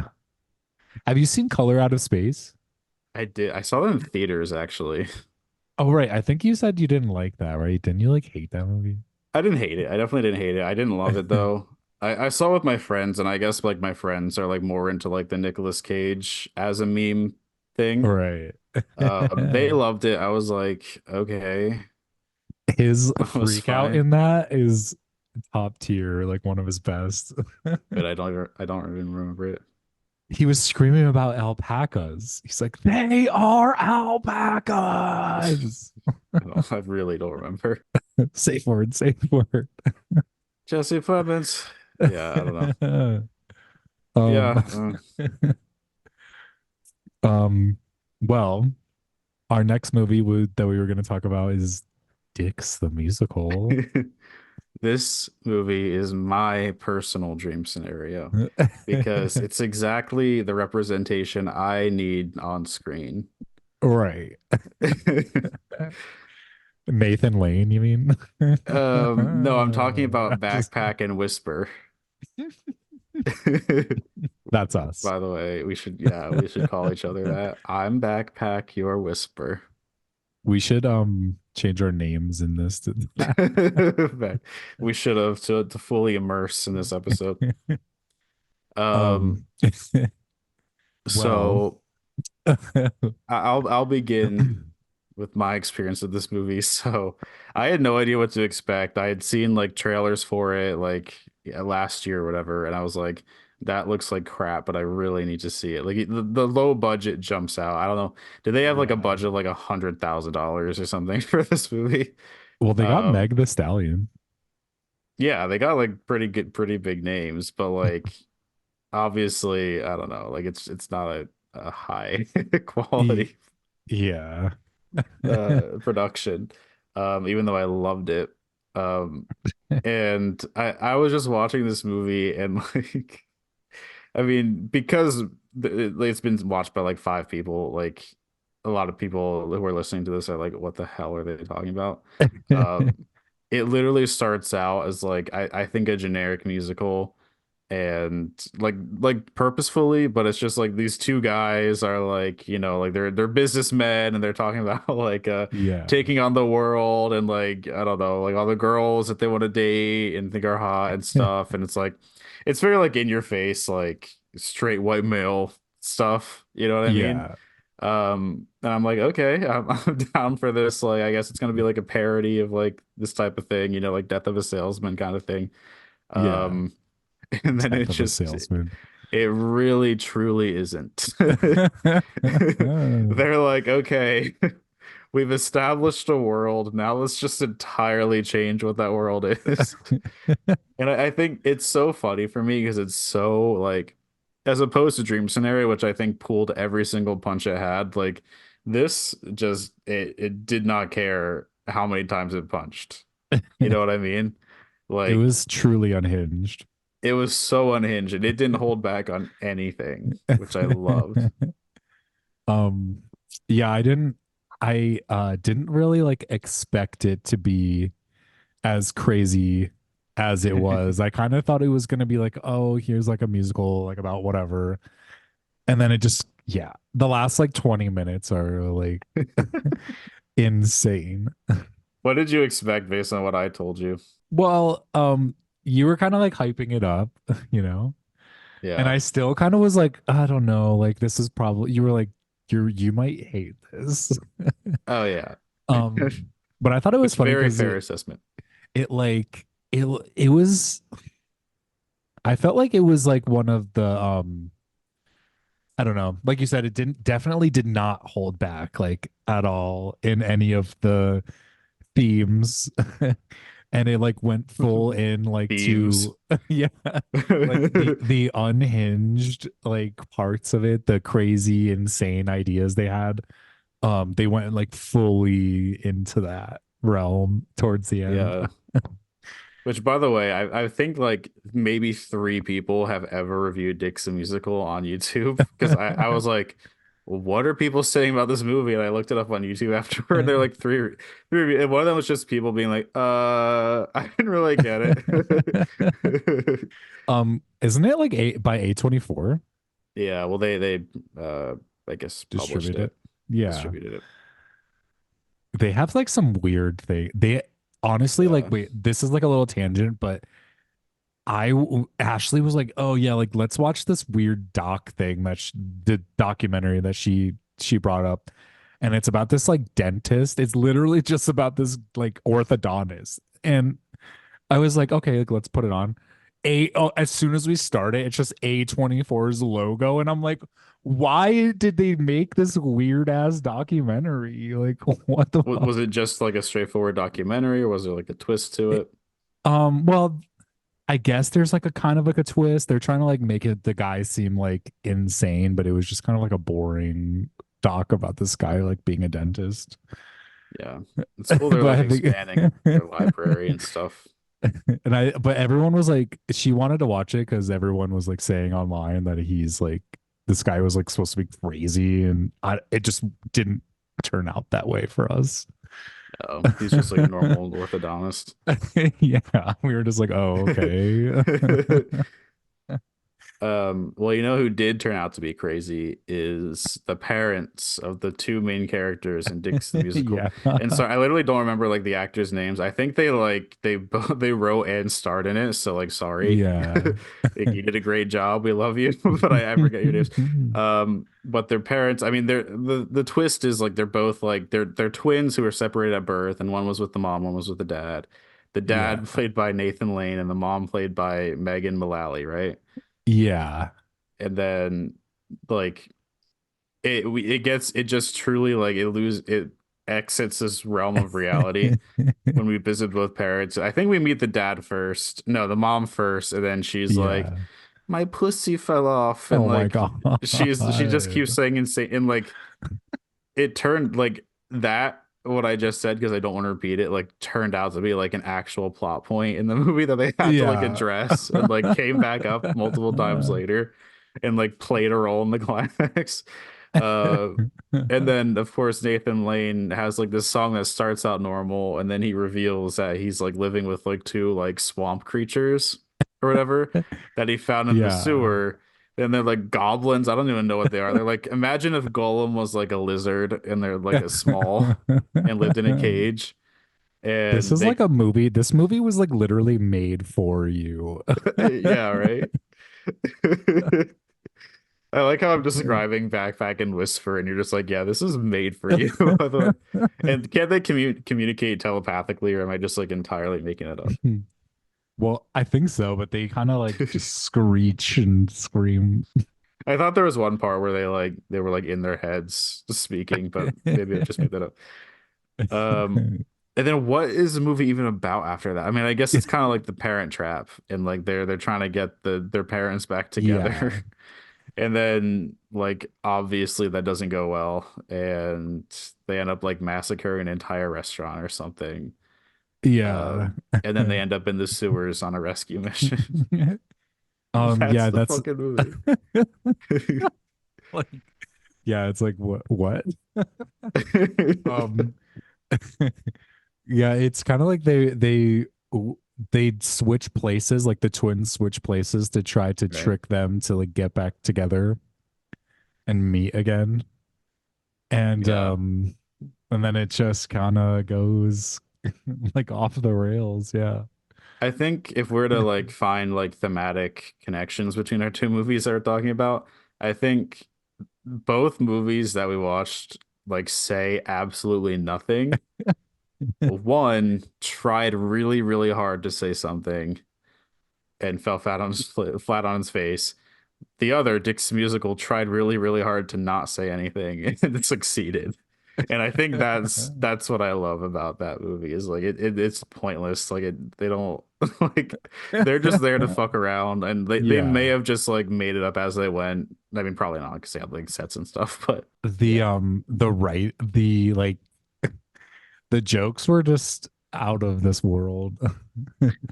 Have you seen Color Out of Space? I did. I saw that in theaters actually. Oh, right. I think you said you didn't like that, right? Didn't you like hate that movie? I didn't hate it. I definitely didn't hate it. I didn't love it though. I saw it with my friends, and I guess like my friends are like more into like the Nicolas Cage as a meme thing. Right. They loved it. I was like, okay, His that was freak out fine. in that is top tier, like one of his best. But I don't even remember it. He was screaming about alpacas. He's like, they are alpacas. I really don't remember. Safe word, safe word. Jesse Plemons. Yeah, I don't know. um, Yeah. um, well, our next movie that we were going to talk about is Dix the musical. This movie is my personal dream scenario because it's exactly the representation I need on screen. Right. Nathan Lane, you mean? No, I'm talking about Just Backpack and Whisper. that's us. By the way, we should call each other that. I'm Backpack, you're Whisper. We should change our names in this to that. We should have to fully immerse in this episode. Um, um well so I'll begin with my experience with this movie. So I had no idea what to expect. I had seen like trailers for it like yeah, last year or whatever, and I was like, that looks like crap, but I really need to see it. Like the low budget jumps out. I don't know. Did they have like a yeah. budget of like $100,000 or something for this movie? Well, they got Um, Meg the Stallion. yeah, they got like pretty good, pretty big names, but like obviously, I don't know. Like it's not a high E- quality yeah. production. Even though I loved it. Um, and I was just watching this movie and like I mean because it's been watched by like five people, like a lot of people who are listening to this are like, what the hell are they talking about? Um, it literally starts out as like I think a generic musical and like purposefully, but it's just like these two guys are like, you know, like they're businessmen and they're talking about like Yeah. taking on the world and like I don't know, like all the girls that they want to date and think are hot and stuff. And it's like it's very like in your face, like straight white male stuff, you know what I mean? Yeah. And I'm like, okay, I'm down for this. Like, I guess it's gonna be like a parody of like this type of thing, you know, like Death of a Salesman kind of thing. Yeah. Um, and then Death of a salesman. it really truly isn't. They're like, okay, we've established a world. Now let's just entirely change what that world is. And I think it's so funny for me because it's so like, as opposed to Dream Scenario, which I think pulled every single punch it had, like this just it did not care how many times it punched. You know what I mean? It Like was truly unhinged. it was so unhinged and it didn't hold back on anything, which I loved. um yeah, I didn't really like expect it to be as crazy as it was. I kind of thought it was going to be like, oh, here's like a musical like about whatever. And then it just yeah, the last like 20 minutes are like insane. What did you expect based on what I told you? Well, you were kind of like hyping it up, you know? And Yeah. I still kind of was like, I don't know, like this is probably you were like you might hate this. Oh yeah. Um but I thought it was Which funny very cuz fair assessment. it like it was I felt like it was like one of the I don't know. Like you said, it didn't definitely did not hold back like at all in any of the themes. And it like went full in like Themes. to yeah, like the unhinged like parts of it, the crazy insane ideas they had. They went like fully into that realm towards the end. Yeah. Which, by the way, I think like maybe three people have ever reviewed Dix the Musical on YouTube because I was like, what are people saying about this movie? And I looked it up on YouTube afterward. They're like three, and one of them was just people being like, I didn't really get it. Isn't it like by A24 Yeah, well, they I guess published distribute it? it, Yeah. distributed it. They have like some weird thing. They honestly like Yeah. wait, this is like a little tangent, but Ashley was like, "Oh yeah, like let's watch this weird doc thing that the documentary that she brought up, and it's about this like dentist. It's literally just about this like orthodontist." And I was like, "Okay, like let's put it on." As soon as we start it, it's just A24's logo, and I'm like, "Why did they make this weird ass documentary? Like, what the fuck?" Was it just like a straightforward documentary, or was there like a twist to it? Well, I guess there's like a kind of like a twist. They're trying to like make it the guy seem like insane, but it was just kind of like a boring doc about this guy like being a dentist. Yeah, it's cool. They're But like I think expanding their library and stuff. but everyone was like she wanted to watch it because everyone was like saying online that he's like this guy was like supposed to be crazy, and it just didn't turn out that way for us. He's just like a normal orthodontist. Yeah, we were just like, oh, okay. Well, you know who did turn out to be crazy is the parents of the two main characters in Dix the Musical. Yeah. And so I literally don't remember like the actors' names. I think they like they both they wrote and starred in it. So like, sorry, Yeah. like, you did a great job. We love you, but I forget your names. But their parents, I mean, the twist is like they're both like they're twins who were separated at birth, and one was with the mom, one was with the dad. The Yeah. dad played by Nathan Lane, and the mom played by Megan Mullally, right? Yeah. And then like it gets it just truly like it exits this realm of reality when we visit both parents. I think we meet the dad first, no, the mom first, and then she's like, Yeah. my pussy fell off, and Oh my like God. she just keeps saying insane, and like it turned like that what I just said, because I don't want to repeat it, like turned out to be like an actual plot point in the movie that they had to like Yeah. address, and like came back up multiple times later and like played a role in the climax. Uh and then of course Nathan Lane has like this song that starts out normal, and then he reveals that he's like living with like two like swamp creatures or whatever that he found in the Yeah. sewer, and they're like goblins. I don't even know what they are. They're like, imagine if Golem was like a lizard and they're like a small and lived in a cage. This And is like they, a movie. This movie was like literally made for you. yeah, right. I like how I'm describing Backpack and Whisper, and you're just like, yeah, this is made for you. And can they communicate telepathically, or am I just like entirely making it up? Well, I think so, but they kind of like just screech and scream. I thought there was one part where they were like in their heads speaking, but maybe I just made that up. Um, and then what is the movie even about after that? I mean, I guess it's kind of like the Parent Trap, and like they're trying to get their parents back together. Yeah. And then like obviously that doesn't go well, and they end up like massacring an entire restaurant or something. Yeah. And then they end up in the sewers on a rescue mission. That's Yeah, the that's fucking movie. like yeah, it's like what? Um yeah, it's kind of like they'd switch places, like the twins switch places to try to Right. trick them to like get back together and meet again. And Yeah. then it just kind of goes like off the rails, yeah. I think if we're to like find like thematic connections between our two movies that we're talking about, I think both movies that we watched like say absolutely nothing. One tried really, really hard to say something and fell flat on his face. The other, Dick's Musical, tried really, really hard to not say anything and it succeeded. And I think that's what I love about that movie is like it's pointless. Like they don't like they're just there to fuck around, and they may Yeah. have just like made it up as they went. I mean, probably not because they had like sets and stuff, but The yeah. like the jokes were just out of this world.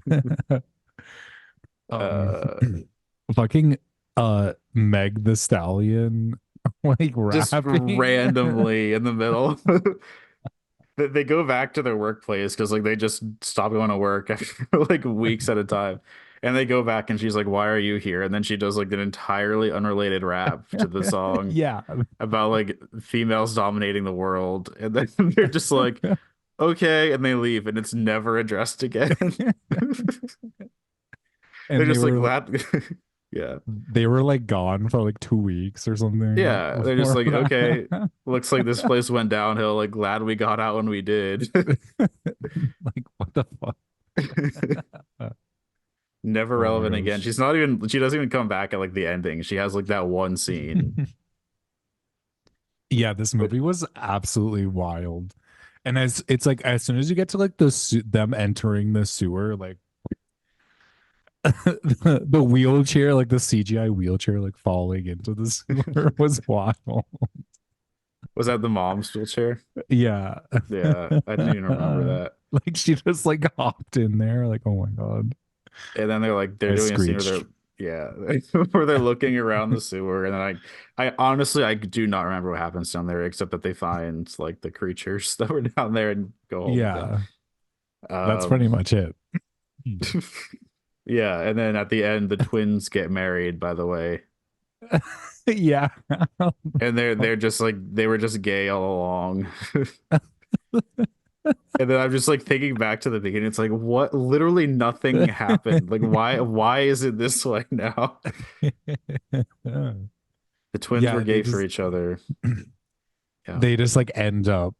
um Uh fucking Meg the Stallion like just rapping. randomly in the middle. They go back to their workplace because like they just stop going to work after like weeks at a time, and they go back and she's like, why are you here? And then she does like an entirely unrelated rap to the song Yeah. about like females dominating the world, and then they're just like, okay, and they leave, and it's never addressed again. They're And just like glad. Yeah, they were like gone for like 2 weeks or something yeah, they're just before like, okay, that. looks like this place went downhill, like glad we got out when we did. Like what the fuck? Never Oh my relevant again. gosh. She doesn't even come back at like the ending. She has like that one scene. Yeah, this But movie was absolutely wild. And as it's like as soon as you get to like them entering the sewer, like the wheelchair, like the CGI wheelchair, like falling into the sewer was wild. was that the mom's wheelchair? Yeah. Yeah, I didn't even remember that. Like she just like hopped in there, like, oh my god. And then they're like they're I doing a scene where screeched. Yeah, where they're looking around the sewer, and then I honestly I do not remember what happens down there, except that they find like the creatures that were down there and go home with them. Yeah, that's Um, pretty much it. yeah, and then at the end, the twins get married, by the way, Yeah. and they're just like they were just gay all along. And then I'm just like thinking back to the beginning. It's like what? Literally nothing happened. Like why is it this way now? The twins were Yeah, gay for each other. Yeah. they just like end up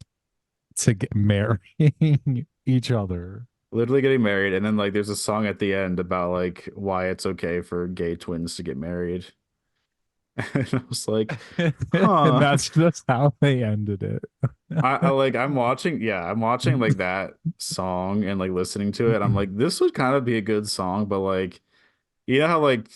to get marrying each other. Literally getting married, and then like there's a song at the end about like why it's okay for gay twins to get married. And I was like, And huh. that's just how they ended it. I like I'm watching like that song and like listening to it. I'm like, this would kind of be a good song, but like you know how like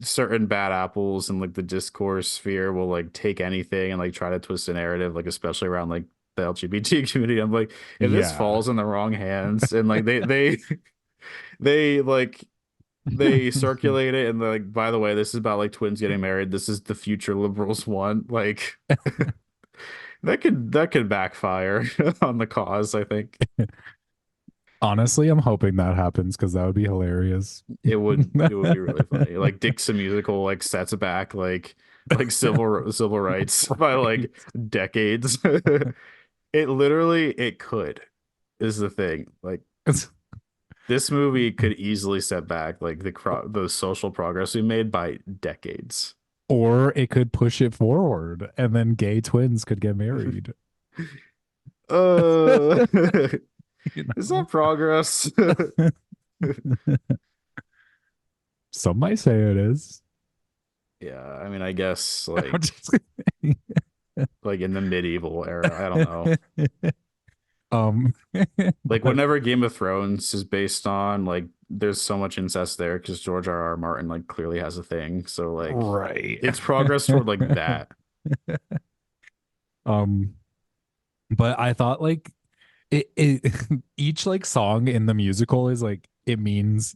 certain bad apples and like the discourse sphere will like take anything and like try to twist a narrative, like especially around like the LGBT community. I'm like, if this Yeah. falls in the wrong hands and like they like they circulate it and they're like, by the way, this is about like twins getting married. This is the future liberals want. Like that could backfire on the cause, I think. Honestly, I'm hoping that happens because that would be hilarious. It would be really funny. Like Dixon musical like sets back like civil rights by like Right. decades. It literally it could is the thing. Like this movie could easily set back like the social progress we made by decades. Or it could push it forward and then gay twins could get married. Uh, You is know? that progress? Some might say it is. Yeah, I mean, I guess I'm like just kidding. in the medieval era, I don't know. um Like but whenever Game of Thrones is based on like there's so much incest there because George R. R. Martin like clearly has a thing. So like right. it's progress toward like that. um but I thought like it each like song in the musical is like it means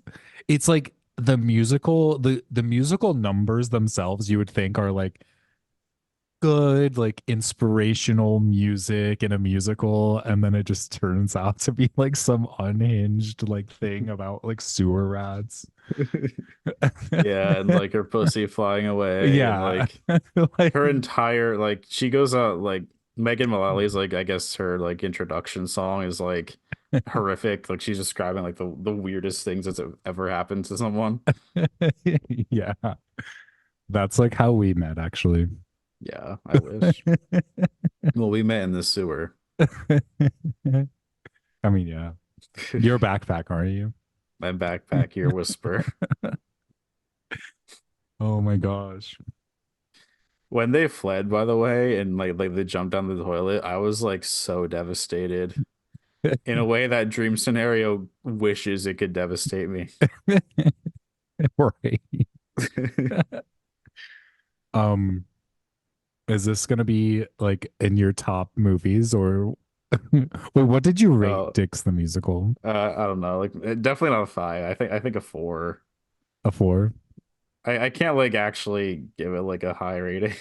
it's like the musical numbers themselves you would think are like good like inspirational music in a musical and then it just turns out to be like some unhinged like thing about like sewer rats. Yeah, and like her pussy flying away and Yeah. like Like her entire like she goes out like Megan Mullally's like I guess her like introduction song is like horrific. Like she's describing like the weirdest things that's ever happened to someone. yeah, that's like how we met actually. Yeah, I wish. Well, we met in the sewer. I mean, yeah, you're a backpack, aren't you? My backpack, your whisper. Oh my gosh. When they fled, by the way, and like they jumped down the toilet, I was like so devastated in a way that Dream Scenario wishes it could devastate me. Right. Um, is this gonna be like in your top movies or wait, what did you rate Oh, Dix the musical? I don't know, like definitely not a five. I think a four. A four? I can't like actually give it like a high rating.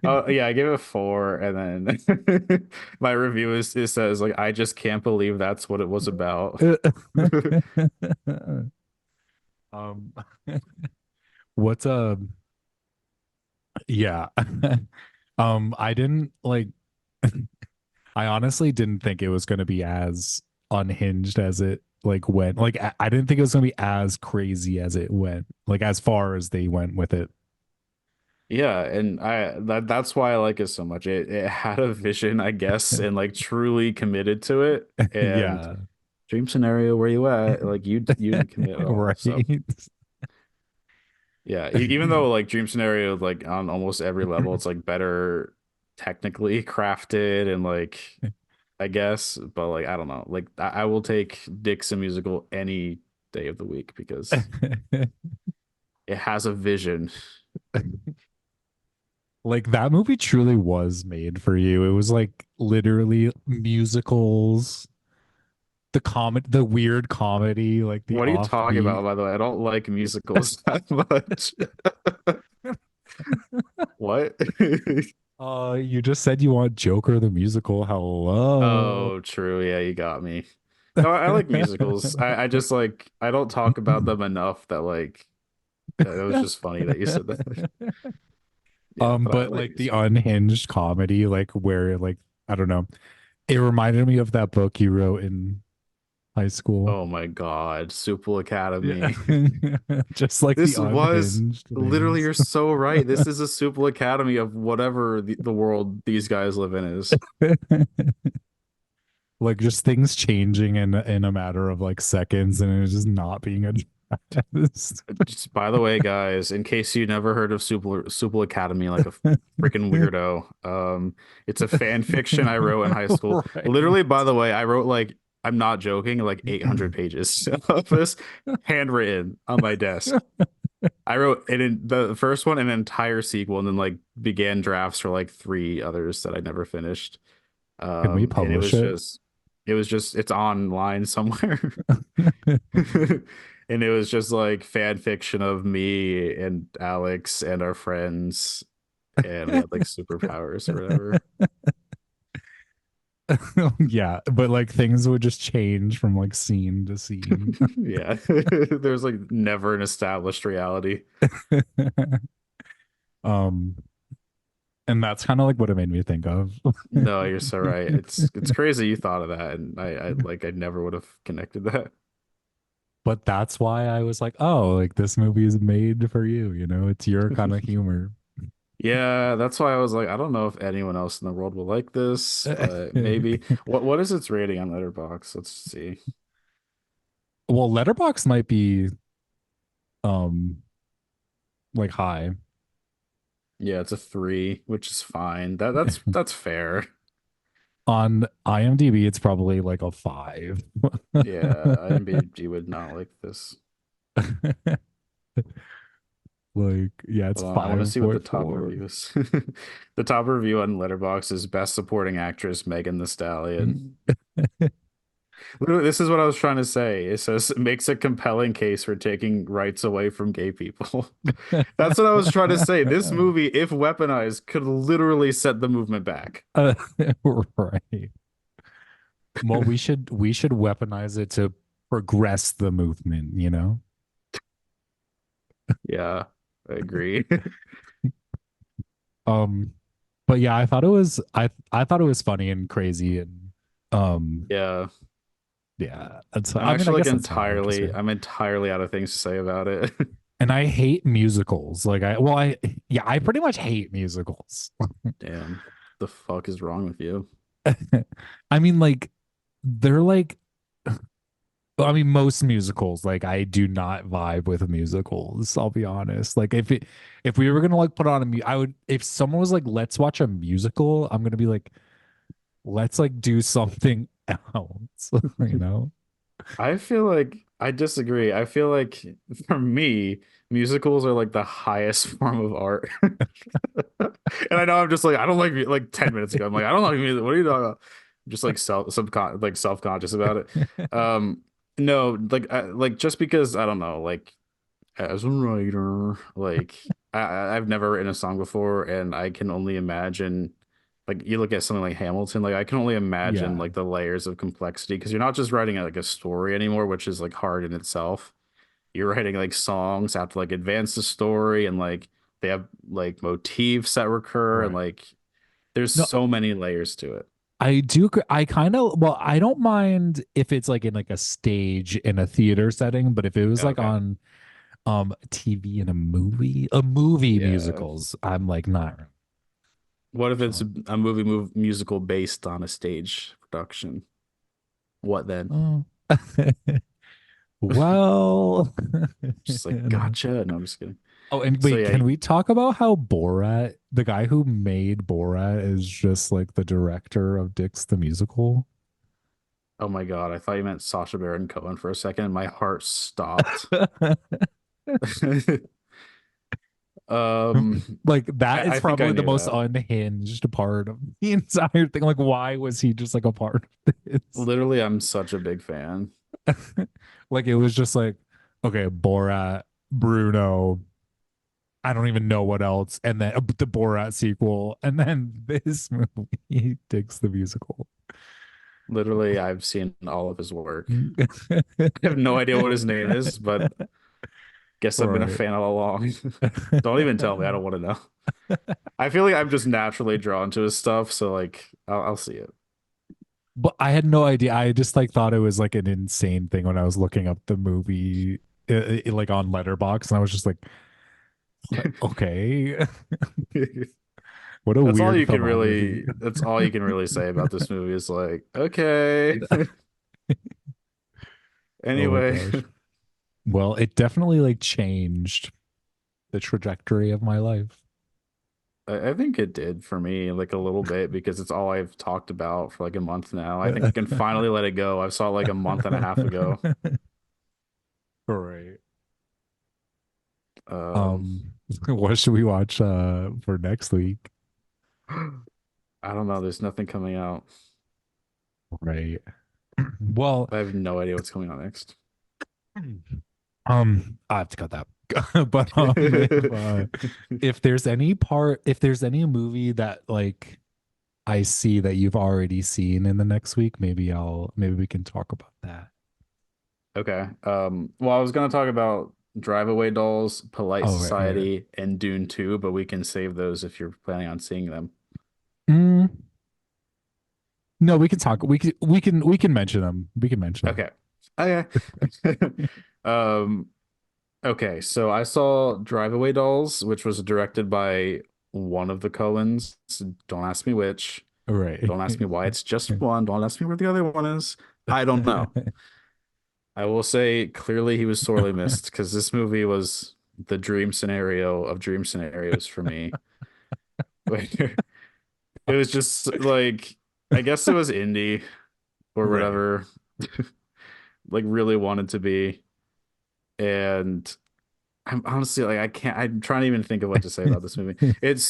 Oh yeah, I give it a four, and then my review is it says like I just can't believe that's what it was about. um what's yeah. I didn't like I honestly didn't think it was gonna be as unhinged as it like went. Like I didn't think it was gonna be as crazy as it went, like as far as they went with it. Yeah, and that's why I like it so much. It had a vision, I guess, and like truly committed to it. And Yeah. dream scenario, where you at? Like you didn't commit at all. So Right. yeah, even though like dream scenario, like on almost every level, it's like better technically crafted and like I guess, but like I don't know. Like I will take Dixon musical any day of the week because it has a vision. Like that movie truly was made for you. It was like literally musicals the weird comedy, like the What are you talking offbeat. about, by the way? I don't like musicals that much. What? You just said you want Joker the musical. Hello. Oh, true. Yeah, you got me. No, I like musicals. I just like I don't talk about them enough that like it was just funny that you said that. Yeah, but I But like like the musicals. unhinged comedy, like where like I don't know. It reminded me of that book you wrote in high school. Oh my God, Supel Yeah. Academy. Just like the This was unhinged literally, things. you're so right. This is a Supel Academy of whatever the world these guys live in is. Like just things changing in a matter of like seconds and it just not being addressed. Just by the way, guys, in case you never heard of Supel Academy, like a freaking weirdo, it's a fan fiction I wrote in high school. Right. Literally, by the way, I wrote like I'm not joking, like 800 pages of this handwritten on my desk. I wrote it in the first one, an entire sequel, and then like began drafts for like three others that I never finished. Can we And publish it? it was just, it's online somewhere. And it was just like fan fiction of me and Alex and our friends, and we had like superpowers or whatever. Yeah, but like things would just change from like scene to scene. Yeah, there's like never an established reality. um, and that's kind of like what it made me think of. No, you're so right. It's crazy you thought of that, and I like I never would have connected that. But that's why I was like, oh, like this movie is made for you, you know, it's your kind of humor. Yeah, that's why I was like, I don't know if anyone else in the world will like this, but maybe. What is its rating on Letterboxd? Let's see. Well, Letterbox might be um like high. Yeah, it's a 3, which is fine. That's fair. On IMDb, it's probably like a 5. Yeah, IMDb would not like this. Like, yeah, it's Hold on, I want to see what the top 5.4. review is. The top review on Letterboxd is Best Supporting Actress Megan the Stallion. Literally, this is what I was trying to say. It says it makes a compelling case for taking rights away from gay people. That's what I was trying to say. This movie, if weaponized, could literally set the movement back. Right. Well, we should weaponize it to progress the movement, you know? Yeah, I agree. Um, but yeah, I thought it was funny and crazy and um Yeah, yeah, that's I'm I mean, I actually like guess that's all I have to say. I'm entirely out of things to say about it. And I hate musicals. Like I pretty much hate musicals. Damn, the fuck is wrong with you? I mean, like they're like I mean, most musicals, like I do not vibe with musicals. I'll be honest. Like if we were gonna like put on I would if someone was like, let's watch a musical, I'm gonna be like, let's like do something else, you know? I feel like I disagree. I feel like for me, musicals are like the highest form of art. And I know I'm just like I don't like 10 minutes ago. I'm like I don't like music. What are you talking about? Just like self-conscious about it. Um no, like just because I don't know, like as a writer, like I've never written a song before, and I can only imagine. Like you look at something like Hamilton, like I can only imagine Yeah, like the layers of complexity because you're not just writing like a story anymore, which is like hard in itself. You're writing like songs that have to like advance the story, and like they have like motifs that recur, and right. like there's No, so many layers to it. I do. I kind of, well, I don't mind if it's like in like a stage in a theater setting, but if it was like Okay. on TV in a movie Yeah. musicals, I'm like not really What if it's sure. a musical based on a stage production? What then? Oh. Well, Just like no. gotcha. No, I'm just kidding. Oh, and So wait, yeah, can we talk about how Borat, the guy who made Borat, is just like the director of Dix the Musical? oh my God, I thought you meant Sacha Baron Cohen for a second, and my heart stopped. Like that is I think I probably the knew most that. unhinged part of the entire thing. Like, why was he just like a part of this? Literally, I'm such a big fan. Like it was just like, okay, Borat, Bruno, I don't even know what else, and then the Borat sequel, and then this movie, he takes the musical. Literally, I've seen all of his work. I have no idea what his name is, but guess I've been a Right. fan all along. Don't even tell me. I don't want to know. I feel like I'm just naturally drawn to his stuff, so like I'll see it. But I had no idea. I just like thought it was like an insane thing when I was looking up the movie, like on Letterbox, and I was just like, what? Okay, what a weird filmography. That's all you can really say about this movie is like, okay. Oh my Anyway, gosh. Well, it definitely like changed the trajectory of my life. I think it did for me like a little bit because it's all I've talked about for like a month now. I think I can finally let it go. I saw it like a month and a half ago. Right. Um, What should we watch for next week? I don't know. There's nothing coming out. Right. Well, I have no idea what's coming out next. I have to cut that. But if there's any part, if there's any movie that like I see that you've already seen in the next week, maybe we can talk about that. Okay. Well, I was gonna talk about Drive Away Dolls, Polite Oh, right. Society, and Dune 2, but we can save those if you're planning on seeing them. Mm, no, we can talk. We can mention them. We can mention them. Okay. Okay. Um, okay, so I saw Drive Away Dolls, which was directed by one of the Coens. Don't ask me which. Right. Don't ask me why it's just one. Don't ask me where the other one is. I don't know. I will say clearly he was sorely missed because this movie was the dream scenario of dream scenarios for me. Where it was just like I guess it was indie or Right. whatever, like really wanted to be. And I'm honestly like I can't I'm trying to even think of what to say about this movie. It's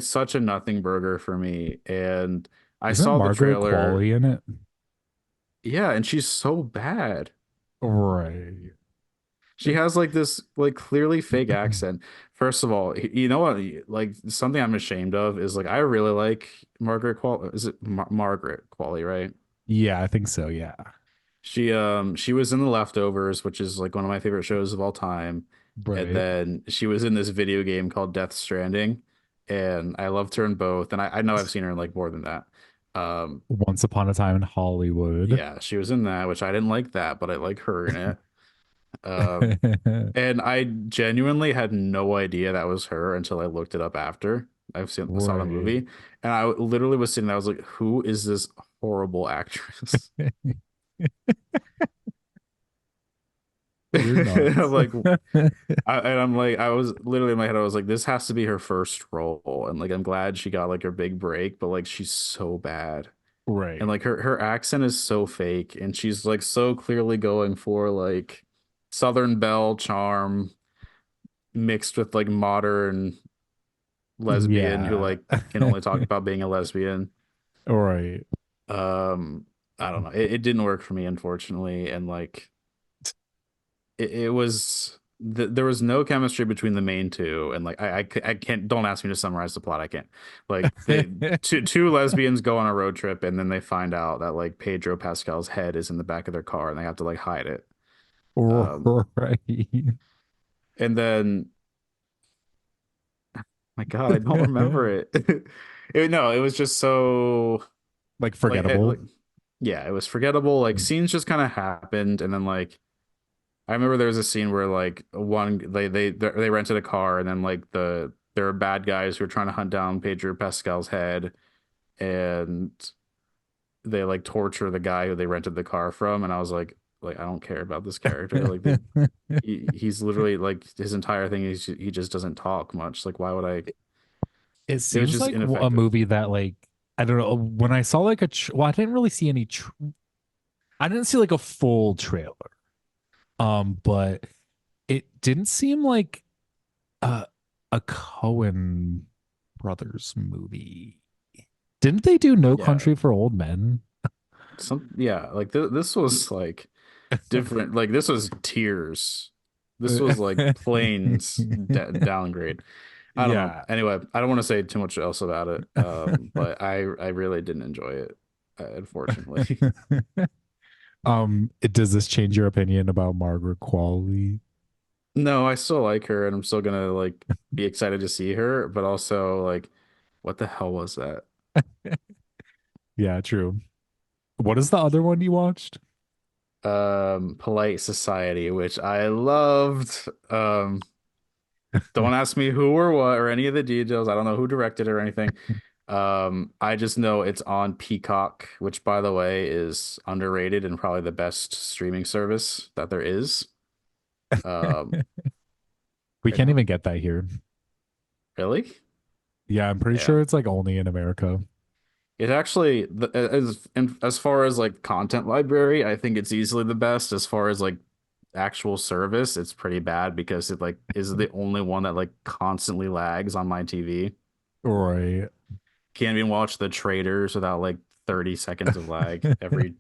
such a nothing burger for me. And I Isn't saw the Margaret trailer. Qualley in it? Yeah, and she's so bad. Right. She has like this like clearly fake accent. First of all, you know what? Like something I'm ashamed of is like I really like Margaret Qualley. Is it Margaret Qualley, right? Yeah, I think so. Yeah. She was in The Leftovers, which is like one of my favorite shows of all time. And Right. then she was in this video game called Death Stranding, and I loved her in both. And I know I've seen her in like more than that. Um, Once Upon a Time in Hollywood. yeah, she was in that, which I didn't like that, but I like her in it. Um, And I genuinely had no idea that was her until I looked it up after saw the Right. movie. And I literally was sitting there, I was like, who is this horrible actress? You're I'm nuts. like, I was literally in my head, I was like, this has to be her first role. And like, I'm glad she got like her big break, but like, she's so bad. And Right. like, her accent is so fake. And she's like, so clearly going for like Southern Belle charm mixed with like modern lesbian who Yeah. like can only talk about being a lesbian. Right. Um, I don't know. It didn't work for me, unfortunately, and like it was there was no chemistry between the main two, and like I can't. Don't ask me to summarize the plot. I can't. Like they two lesbians go on a road trip, and then they find out that like Pedro Pascal's head is in the back of their car, and they have to like hide it. Um, Right. and then my God, I don't remember it. No, it was just so Like like forgettable. yeah, it was forgettable. Like scenes just kind of happened, and then like I remember there was a scene where like they rented a car, and then like there were bad guys who were trying to hunt down Pedro Pascal's head, and they like torture the guy who they rented the car from, and I was like I don't care about this character. Like he's literally like his entire thing is he just doesn't talk much. Like why would I? It It was seems just like a ineffective. movie that like I don't know when I saw like well I didn't really see I didn't see like a full trailer. But it didn't seem like uh, a Cohen brothers movie. Didn't they do No Yeah, Country for Old Men? yeah, like this was like different. Like this was tears. This was like planes downgrade. I don't know. Yeah. Anyway, I don't want to say too much else about it. But I really didn't enjoy it, unfortunately. Does this change your opinion about Margaret Qualley? No, I still like her, and I'm still gonna like be excited to see her. But also, like, what the hell was that? Yeah, true. What is the other one you watched? Polite Society, which I loved. Don't ask me who or what or any of the details. I don't know who directed it or anything. I just know it's on Peacock, which by the way is underrated and probably the best streaming service that there is. Um, We can't yeah. even get that here. Really? Yeah, I'm pretty Yeah. sure it's like only in America. It actually, as far as like content library, I think it's easily the best. As far as like actual service, it's pretty bad because it like is the only one that like constantly lags on my TV. Right. Can't even watch The Traders without like 30 seconds of lag every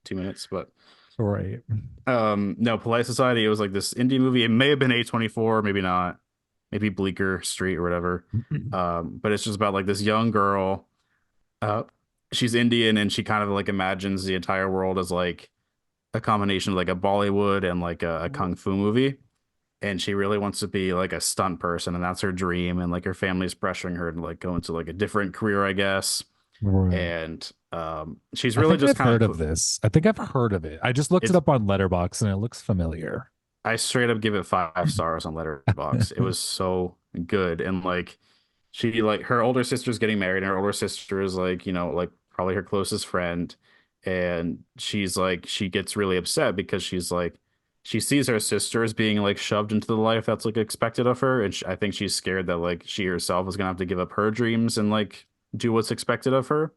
2 minutes. But Right. no, Polite Society, it was like this indie movie. It may have been A24, maybe not, maybe Bleecker Street or whatever. But it's just about like this young girl. Uh, she's Indian and she kind of like imagines the entire world as like a combination of like a Bollywood and like a kung fu movie. And she really wants to be like a stunt person, and that's her dream. And like her family's pressuring her to like go into like a different career, I guess. Right. And she's I really think just I've kind heard of of this. I think I've heard of it. I just looked it it's up on Letterboxd and it looks familiar. I straight up give it 5 stars on Letterboxd. It was so good. And like she like her older sister's getting married, and her older sister is like, like probably her closest friend. And she's like she gets really upset because she's like she sees her sister as being like shoved into the life that's like expected of her. And I think she's scared that like she herself is gonna have to give up her dreams and like do what's expected of her.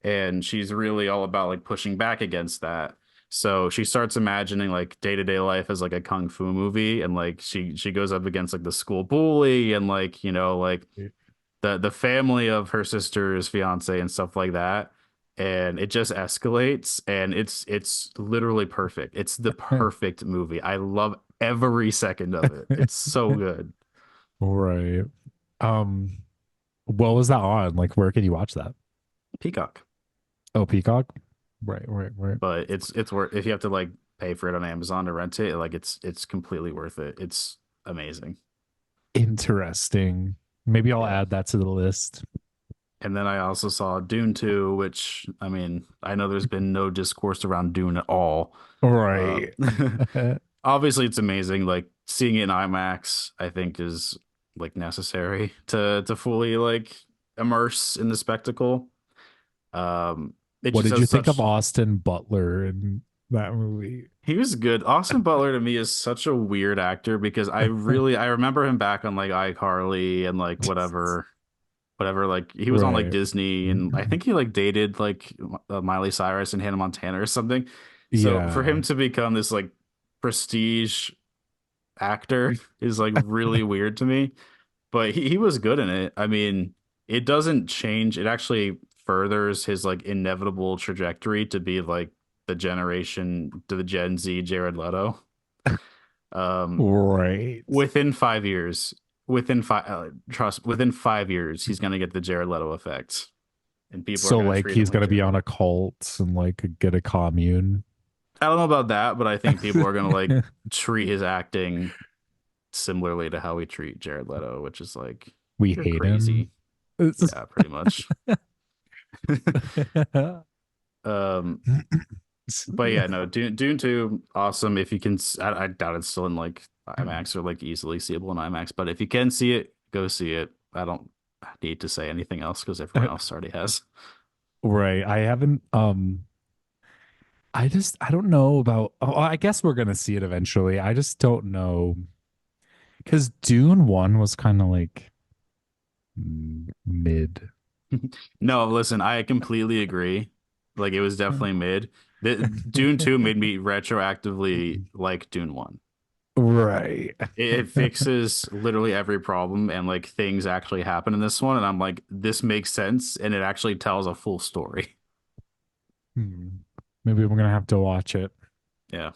And she's really all about like pushing back against that. So she starts imagining like day-to-day life as like a kung fu movie, and like she goes up against like the school bully and like like the family of her sister's fiance and stuff like that. And it just escalates, and it's literally perfect. It's the perfect movie. I love every second of it. It's so good. Right. Um, what was that on? Like, where can you watch that? Peacock. Oh, Peacock. Right, right, right. But it's worth if you have to like pay for it on Amazon to rent it, like it's completely worth it. It's amazing. Interesting. Maybe I'll Yeah. add that to the list. And then I also saw Dune 2, which I mean, I know there's been no discourse around Dune at all. Uh, Right. obviously it's amazing. Like seeing it in IMAX, I think is like necessary to fully like immerse in the spectacle. It What just did you has think of such Austin Butler in that movie? He was good. Austin Butler to me is such a weird actor because I remember him back on like iCarly and like whatever like he was on like Right. Disney, and I think he like dated like Miley Cyrus and Hannah Montana or something. So for Yeah. him to become this like prestige actor is like really weird to me, but he was good in it. I mean, it doesn't change. It actually furthers his like inevitable trajectory to be like the Gen Z Jared Leto. Um, Right. within 5 years, within 5 years, he's gonna get the Jared Leto effect, and people are So gonna like treat him he's like gonna be Jared on Leto. a cult and like get a commune. I don't know about that, but I think people are gonna like treat his acting similarly to how we treat Jared Leto, which is like We you're hate him. crazy. Yeah, pretty much. Um, but yeah, no, Dune 2, awesome. If you can, I doubt it's still in like IMAX or like easily seeable in IMAX, but if you can see it, go see it. I don't need to say anything else because everyone else already has. Right. I haven't I don't know about I guess we're gonna see it eventually. I just don't know. Because Dune 1 was kind of like mid. No, listen, I completely agree. Like it was definitely mid. Dune 2 made me retroactively like Dune 1. Right. It fixes literally every problem, and like things actually happen in this one, and I'm like, this makes sense, and it actually tells a full story. Hmm. Maybe we're gonna have to watch it. Yeah.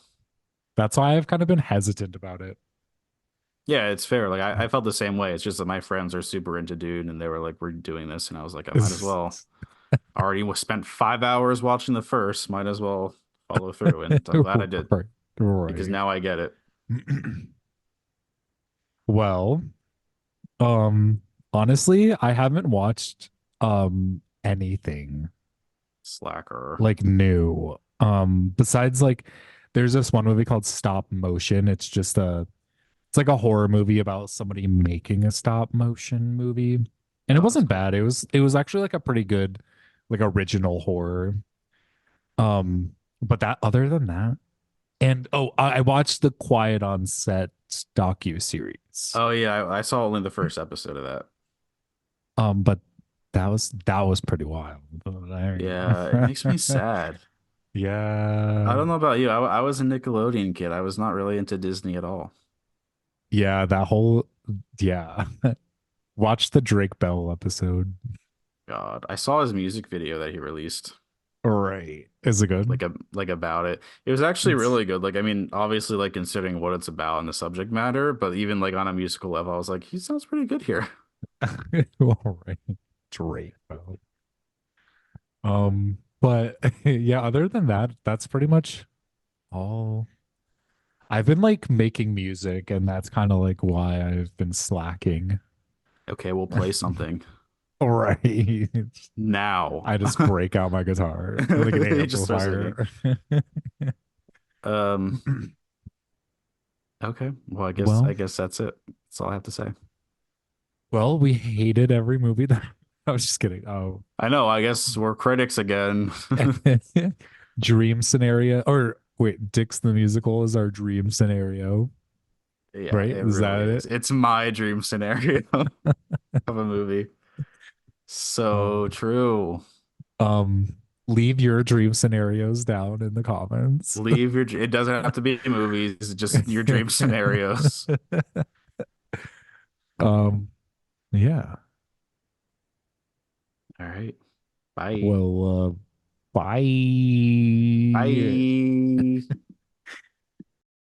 That's why I've kind of been hesitant about it. Yeah, it's fair. Like I felt the same way. It's just that my friends are super into Dune, and they were like, "We're doing this," and I was like, "I might as well." Already spent 5 hours watching the first. Might as well follow through, and I'm glad I did Right. because Right. now I get it. Well, um, honestly, I haven't watched anything Slacker. like new. Besides like there's this one movie called Stop Motion. It's like a horror movie about somebody making a stop motion movie. And it Oh, that's wasn't cool. bad. It was actually like a pretty good like original horror. But that other than that, and oh, I watched the Quiet on Set docu series. Oh yeah, I saw only the first episode of that. But that was pretty wild. But Yeah, it makes me sad. I yeah, don't know about you. I was a Nickelodeon kid. I was not really into Disney at all. yeah, that whole yeah. Watch the Drake Bell episode. God, I saw his music video that he released, Right. Is it good? like about it. It was actually It's really good. Like, I mean, obviously, like considering what it's about and the subject matter, but even like on a musical level, I was like, he sounds pretty good here. all right. Drake Bell. But yeah, other than that, that's pretty much all. I've been like making music, and that's kind of like why I've been slacking. Okay, we'll play something All right. now. I just break out my guitar like an He just starts singing. amplifier. Um, okay. Well, I well, guess that's it. That's all I have to say. well, we hated every movie that I was just kidding. Oh, I know. I guess we're critics again. dream scenario, or wait, Dick's the musical is our dream scenario, Yeah, right? it Is really that is. it? It's my dream scenario of a movie. So Um, true. um, leave your dream scenarios down in the comments. Leave your, it doesn't have to be movies, just your dream scenarios. um, yeah. All right. Bye. Well, bye. Bye.